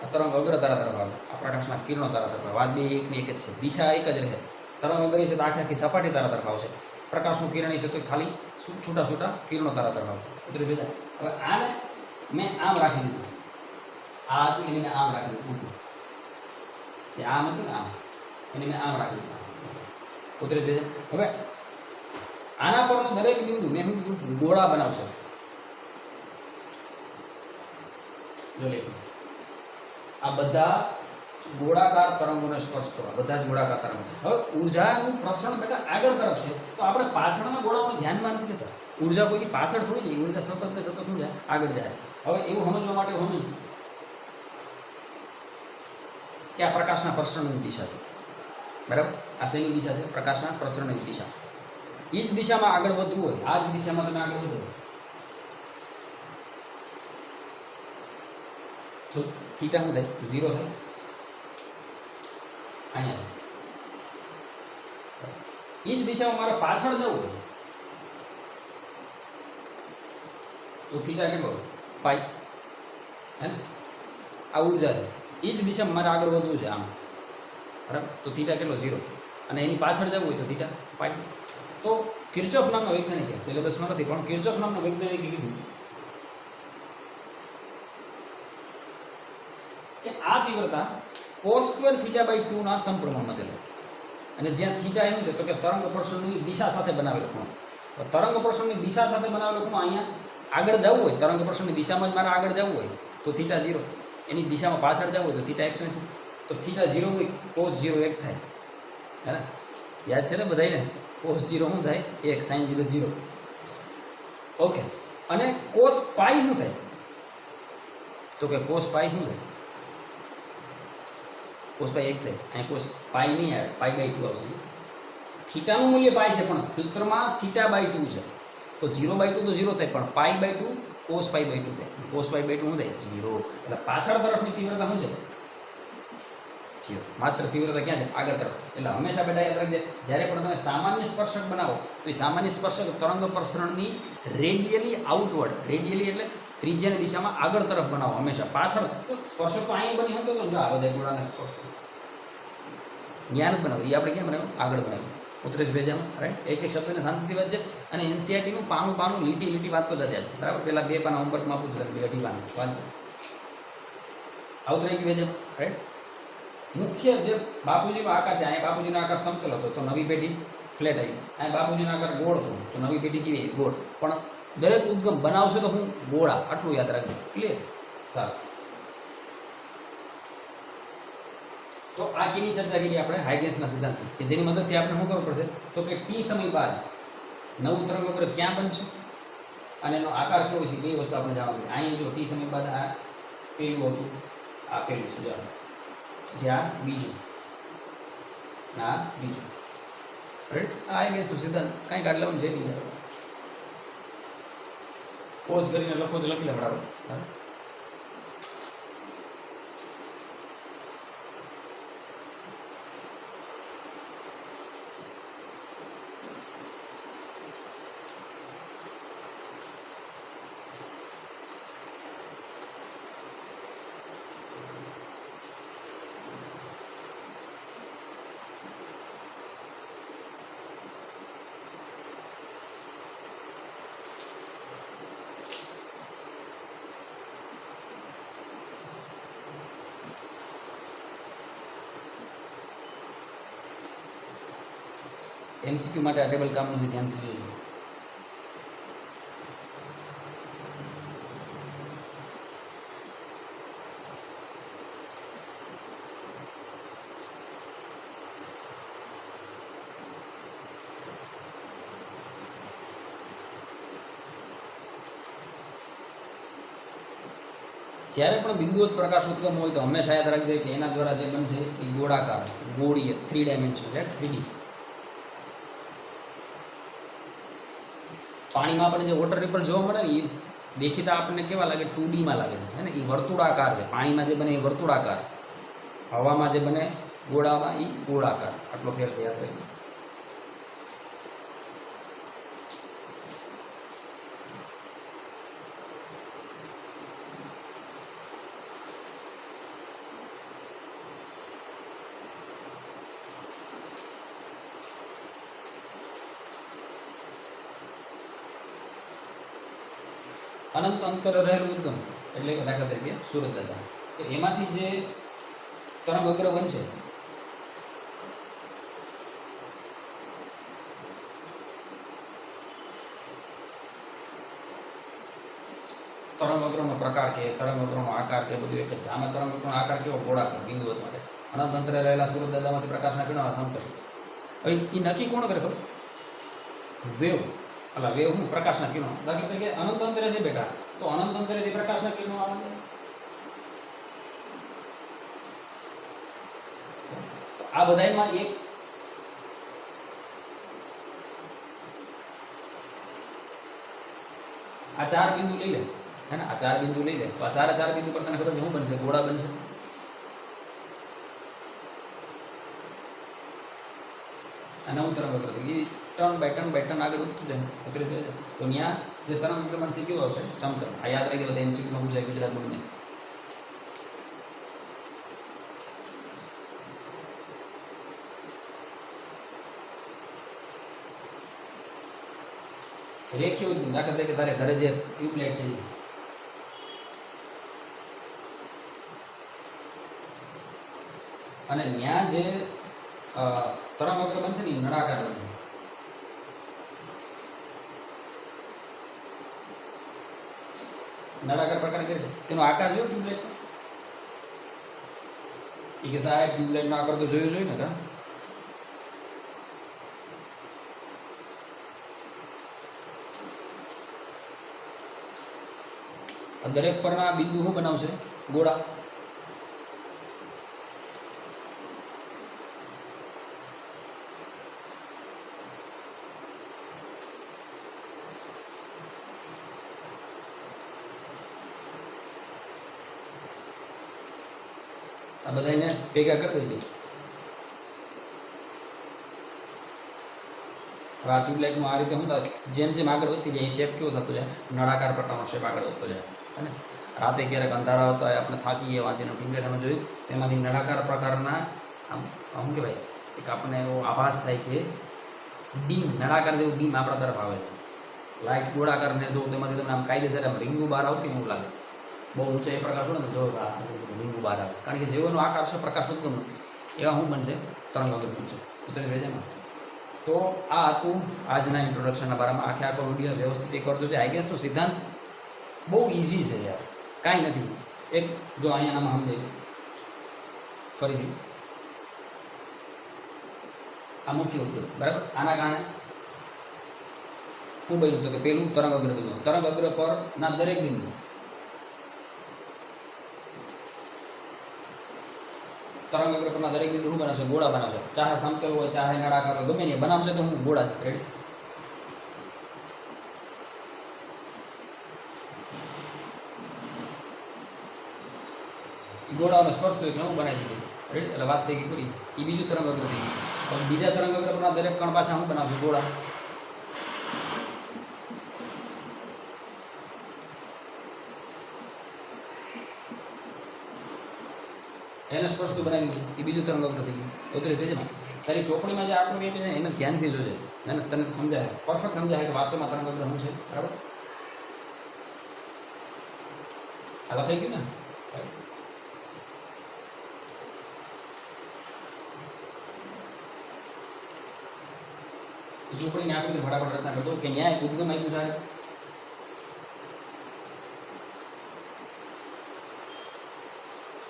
આ તરંગ અગ્ર તારા તરફ આવે, આ પ્રકાશના કિરણો તારા તરફ આવે. વાત બે એકની એક જ છે, દિશા એક જ રહે. તરંગ અગ્ર છે તો આખી સપાટી તારા તરફ આવશે. પ્રકાશનું કિરણ છે તો ખાલી છૂટા કિરણો તારા તરફ આવશે. ઉતરી ભેજા. હવે આને મેં આમ રાખી દીધું. આ હતું એને મેં આમ રાખી દીધું. એ આમ હતું ને આમ, એને મેં આમ રાખી દીધું. ઉતરી ભેજા. હવે આના પરનો દરેક બિંદુ મેં શું કીધું? ગોળા બનાવશે. જો લે, આ બધા ગોળાકાર તરંગોને સ્પર્શ કરવા, બધા જ ગોળાકાર તરંગો. હવે ઉર્જાનું પ્રસરણ બેટા આગળ તરફ છે તો આપણે પાછળના ગોળાઓને ધ્યાનમાં નથી લેતા. ઉર્જા કોઈથી પાછળ થોડી જાય, ઉર્જા સતત ને સતત શું જાય? આગળ જાય. હવે એવું સમજવા માટે સમજ કે આ પ્રકાશના પ્રસરણની દિશા છે, બરાબર? આ શેની દિશા છે? પ્રકાશના પ્રસરણની દિશા. એ જ દિશામાં આગળ વધવું હોય, આ જ દિશામાં તમે આગળ વધો તો થીટા શું થાય? 0 થાય. અહીંયા એ જ દિશામાં મારે પાછળ જવું હોય તો થીટા કેટલો? પાઈ. હે, આ ઉર્જા છે. એ જ દિશામાં મારે આગળ વધવું છે આમ, બરાબર? તો થીટા કેટલો? 0. અને એની પાછળ જવું હોય તો થીટા પાઈ. તો કિર્ચોફ નામનો વૈજ્ઞાનિક, સિલેબસમાં નથી પણ કિર્ચોફ નામનો વૈજ્ઞાનિકે કીધું કે આ તીવ્રતા cos સ્ક્વેર થીટા બાય 2 ના સમપ્રમાણમાં ચલે અને જ્યાં થીટા એનું છે તો કે તરંગ પ્રસરણની દિશા સાથે બનાવેલો ખૂણો. તો તરંગ પ્રસરણની દિશા સાથે બનાવેલો ખૂણો અહીંયા આગળ જવું હોય, તરંગ પ્રસરણની દિશામાં જ મારે આગળ જવું હોય તો થીટા 0, એની દિશામાં પાછળ જવું હોય તો થીટા 180. તો થીટા 0 હોય cos 0 1 થાય, હે ને? યાદ છે ને બધાને? cos 0 શું થાય? 1, sin 0 0. ઓકે. અને cos પાઈ શું થાય? તો કે cos પાઈ શું થાય? cos પાઈ 1 થાય. અહીં cos પાઈ નહીં આવે, પાઈ બાય 2 આવશે. થીટાનું મૂલ્ય પાઈ છે પણ સૂત્રમાં થીટા બાય 2 છે. તો 0 બાય 2 તો 0 થાય, પણ pi by 2 cos pi by 2 થાય. cos પાઈ બાય 2 શું થાય? 0. એટલે પાછળ તરફની તીવ્રતા શું છે? 0. માત્ર તીવ્રતા ક્યાં છે? આગળ તરફ. એટલે હંમેશા બેટા યાદ રાખજે, જ્યારે પણ તમે સામાન્ય સ્પર્શક બનાવો તો એ સામાન્ય સ્પર્શક તરંગ પ્રસરણની રેડિયલી આઉટવર્ડ, રેડિયલી એટલે ત્રિજ્યાની દિશામાં આગળ તરફ બનાવો હંમેશા. પાછળ તો સ્પર્શક તો અહીં બની હતો તો આ બધા ગોળાને સ્પર્શ જ્ઞાન જ બનાવ્યું. એ આપણે ક્યાં બનાવ્યું? આગળ બનાવ્યું. ઉતરેશ ભેજામાં, રાઈટ? એક એક શબ્દને શાંતિથી વાંચજે. અને એનસીઆરટીનું પાનું લીટી લીટી વાંચતો જજે, બરાબર? પહેલાં 2 પાના હોમવર્કમાં આપું છું તને, 2 અઢી પાના વાંચજે. આવતું રહી ગયું ભેજામાં, રાઈટ? મુખ્ય જે બાપુજીનો આકાર છે, અહીંયા બાપુજીનો આકાર સમતલ હતો તો નવી પેઢી ફ્લેટ આવી. અહીંયા બાપુજીનો આકાર ગોળ હતો તો નવી પેઢી કેવી આવી? ગોળ. પણ દરેક ઉદ્ગમ બનાવશો તો હું ગોળા, આટલું યાદ રાખજો. ક્લિયર? સારું. તો આ કેની ચર્ચા કરી આપણે? હાઇગેન્સના સિદ્ધાંત, કે જેની મદદથી આપણે શું કરવું પડશે તો કે ટી સમય બાદ નવું તરંગગ્ર ક્યાં બનશે અને એનો આકાર કેવો છે, બે વસ્તુ આપણે જાણવાની. અહીંયા જો ટી સમય બાદ આ પેલું હતું, આ પેલું છે, જે આ બીજું, આ ત્રીજું, રાઈટ? આ હાઇગેન્સનો સિદ્ધાંત કાંઈ કાઢ લેવાનું છે નહીં. પોઝ કરીને લખો તો લખી લે બરાબર. MCQ માટે આ ટેબલ કામનું છે, ધ્યાનથી જોજો. જ્યારે પણ બિંદુવત પ્રકાશ ઉદ્ગમ હોય તો હંમેશા યાદ રાખજો કે એના દ્વારા જે બનશે એ ગોળાકાર, ગોળીય, 3 ડાયમેન્શન, રાઈટ? 3D. પાણીમાં આપણને જે વોટર રિપલ જોવા મળે ને એ દેખીતા આપણને કેવા લાગે? 2Dમાં લાગે છે, હે ને? એ વર્તુળાકાર છે. પાણીમાં જે બને એ વર્તુળાકાર, હવામાં જે બને ગોળામાં એ ગોળાકાર. આટલો ફેર છે, યાદ રાખજો. અનંત અંતરે રહેલું ઉદ્ગમ એટલે દાખલા તરીકે સુરત દાદા, તો એમાંથી જે તરંગ અગ્ર બનશે તરંગ અગ્રનો પ્રકાર કે તરંગ અગ્રનો આકાર કે બધું એક જ છે. આમાં તરંગ અગ્રનો આકાર કેવો? ગોળાકાર, બિંદુવત માટે. અનંત અંતરે રહેલા સુરત દાદામાંથી પ્રકાશના કિરણો સમતલ. હવે એ નક્કી કોણ કરે ખબર? વેવ. અલા વેવ હું? પ્રકાશના કિરણો. દાખલા તરીકે અનંત અંતરે છે બેટા, તો અનંત અંતરેથી પ્રકાશના કિરણો આવે. તો આ બધામાં એક આ 4 બિંદુ લઈ લે, હે ને? આ 4 બિંદુ લઈ લે તો આ 4 બિંદુ પર તને ખબર છે શું બનશે? ગોળા બનશે. આ નવું તરંગ અગ્ર એ ટર્ન બાય ટર્ન આગળ વધતું જાય, ઉતરી જાય. તો ત્યાં જે તરંગ અગ્ર બનશે કેવું આવશે? સમતલ. આ યાદ રાખી બધા MCQમાં પૂછાય ગુજરાત બોર્ડને. રેખીય ઉદ્ગમ, દાખલા તરીકે તારે ઘરે જે ટ્યુબલાઇટ છે અને ત્યાં જે તરંગ અગ્ર બનશે ને એ નળાકાર બનશે. નળાકાર પ્રકાર કરી તેનો આકાર જોયો ટ્યુબલાઇટ એ કે સાહેબ ટ્યુબલાઇટનો આકાર તો જોયો જોઈએ ને કા દરેક પરના બિંદુ શું બનાવશે ગોળા. આ બધાને ભેગા કરી દેજો. હવે આ ટ્યુબલાઇટનું આ રીતે શું થાય જેમ જેમ આગળ વધતી જાય શેપ કેવો થતો જાય નળાકાર પ્રકારનો શેપ આગળ વધતો જાય. અને રાતે ક્યારેક અંધારા આવતા હોય આપણે થાકી ગયા વાંચીને ટ્યુબલાઇટ અમે જોયું તેમાંથી નળાકાર પ્રકારના આમ શું કહેવાય એક આપણને એવો આભાસ થાય કે બીમ નળાકાર જેવું બીમ આપણા તરફ આવે છે. લાઇટ ગોળાકારને જો તેમાંથી તમને આમ કાયદેસર આમ રીંગુ બહાર આવતી ને એવું લાગે. બહુ ઊંચો એ પ્રકાશ હોય ને જો રીંગુ બહાર આવે કારણ કે જેઓનો આકાર છે પ્રકાશ ઉદ્ગમનો એવા શું બનશે તરંગ અગ્ર બનશે. ઉતરી વેજામાં તો આ હતું આજના ઇન્ટ્રોડક્શનના બારામાં. આખો વિડીયો વ્યવસ્થિત એક વાર જોજો. આઈ ગેસ તો સિદ્ધાંત બહુ ઇઝી છે યાર, કાંઈ નથી. એક જો અહીંયા આમાં સમજાય ફરીથી આ મુખ્ય ઉદ્યોગ બરાબર. આના કારણે શું બન્યું તો કે પેલું તરંગ અગ્ર બન્યું. તરંગ અગ્ર પરના દરેક બિંદુ તરંગ અગ્ર પરના દરેક બિંદુ શું બનાવશે ગોળા બનાવશે. ચાહે સમતલ હોય ચાહે નળાકાર હોય ગમે નહીં બનાવશે તો હું ગોળા. રેડી ગોળાઓનો સ્પર્શ થયો એટલે હું બનાવી દીધું. રેડી એટલે વાત થઈ ગઈ પૂરી. એ બીજું તરંગ અગ્ર થઈ ગયું. હવે બીજા તરંગ અગ્ર પરના દરેક કણ પાછા હું બનાવશું ગોળા. એને સ્પર્શ બનાવી દીધું એ બીજું તરંગ અગ્ર થઈ ગયું. ઉતરી પેજમાં તારી ચોપડીમાં જે આકૃતિ આપી છે એને ધ્યાનથી જોજે એને તને સમજાય પરફેક્ટ સમજાય કે વાસ્તવમાં તરંગ અગ્ર શું છે. બરાબર આ લખાઈ ગયું ને. ચોપડીની આકૃતિ ફટાફટ રચના કરતો કે ન્યાય ઉદ્ગમ આપ્યું સાહેબ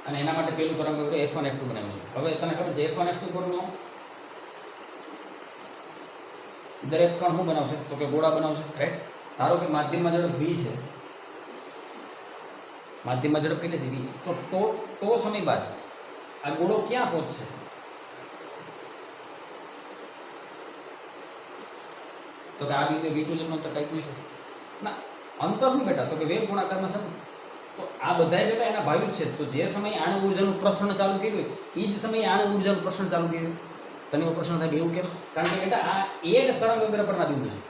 અને એના માટે પેલું તરંગ અગ્ર F1 F2 બનાવ્યું છે. હવે તને ખબર છે F1 F2 પરનો દરેક કણ શું બનાવશે તો કે ગોળા બનાવશે. રાઈટ. ધારો કે માધ્યમમાં ઝડપ v છે. માધ્યમમાં ઝડપ કેટલી છે v તો ટો સમય બાદ આ ગોળો ક્યાં પહોંચશે તો કે આ બિંદુ v2 જેટલું અંતર કાંઈ છે ના. અંતર શું બેટા તો કે વેગ ગુણાકારમાં સમય. તો આ બધા બેટા એના ભાઈ જ છે. તો જે સમયે આણ્વિક ઉર્જાનું પ્રસરણ ચાલુ કર્યું એ જ સમયે આણ્વિક ઉર્જાનું પ્રસરણ ચાલુ કર્યું. તને એવો પ્રશ્ન થાય એવું કેમ? કારણ કે બેટા આ એક તરંગ અગ્ર પરના બિંદુ છે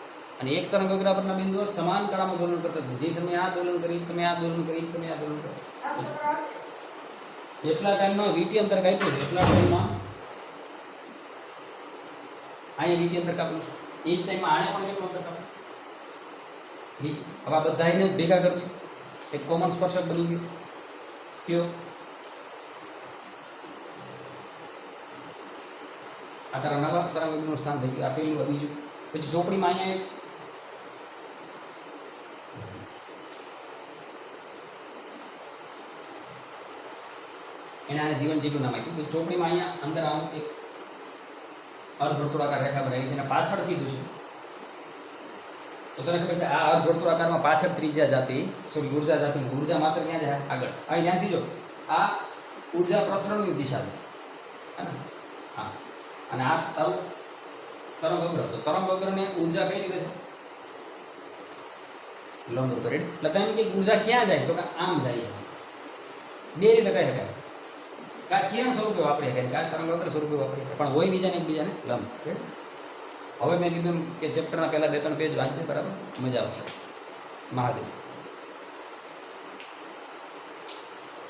અને એક તરંગ અગ્ર પરના બિંદુઓ સમાન કળામાં દોલન કરતા હતા. જે સમયે આ દોલન કરે એ સમયે આ દોલન કરે એ સમયે આ દોલન કરે. જેટલા ટાઈમમાં વીટી અંતર કાપ્યું છે એટલા ટાઈમમાં અહીંયા વીટી અંતર કાપેલું છે. એ જ ટાઈમમાં આણે પણ કેટલું અંતર કાપે વીટી. હવે આ બધાને ભેગા કરી દો એક કોમન સ્પર્શક બની ગયો. કયો? આ તારા નવા તરંગ અગ્રનું સ્થાન થઈ ગયું. આ પેલું આ બીજું. પછી ચોપડીમાં અહીંયા એક એના જીવન ચીટું નામ આપ્યું. પછી ચોપડીમાં અહીંયા અંદર આમ એક અર્ધવર્તુળાકાર રેખા બનાવી છે અને પાછળ કીધું છે. તો તને ખબર છે આ અર્ધવર્તુળાકારમાં પાછળ ત્રિજ્યા જાતિ ઉર્જા જાતિ ઉર્જા માત્ર ક્યાં જાય આગળ. અહીં ધ્યાનથી જો આ ઉર્જા પ્રસરણની દિશા છે હા. અને આ તારું તરંગ અગ્ર. તો તરંગ અગ્રને ઉર્જા કઈ રીતે છે લંબ રૂપે. રેડી. એટલે તમે કે ઉર્જા ક્યાં જાય તો કે આમ જાય છે. બે રીતે કહી શકાય. કા કિરણ સ્વરૂપે વાપરી શકાય કા તરંગ અગ્ર સ્વરૂપે વાપરી શકાય પણ હોય બીજાને એકબીજાને લંબ. હવે મેં કીધું કે ચેપ્ટરના પહેલાં 2-3 પેજ વાંચે બરાબર મજા આવશે. મહાદેવ.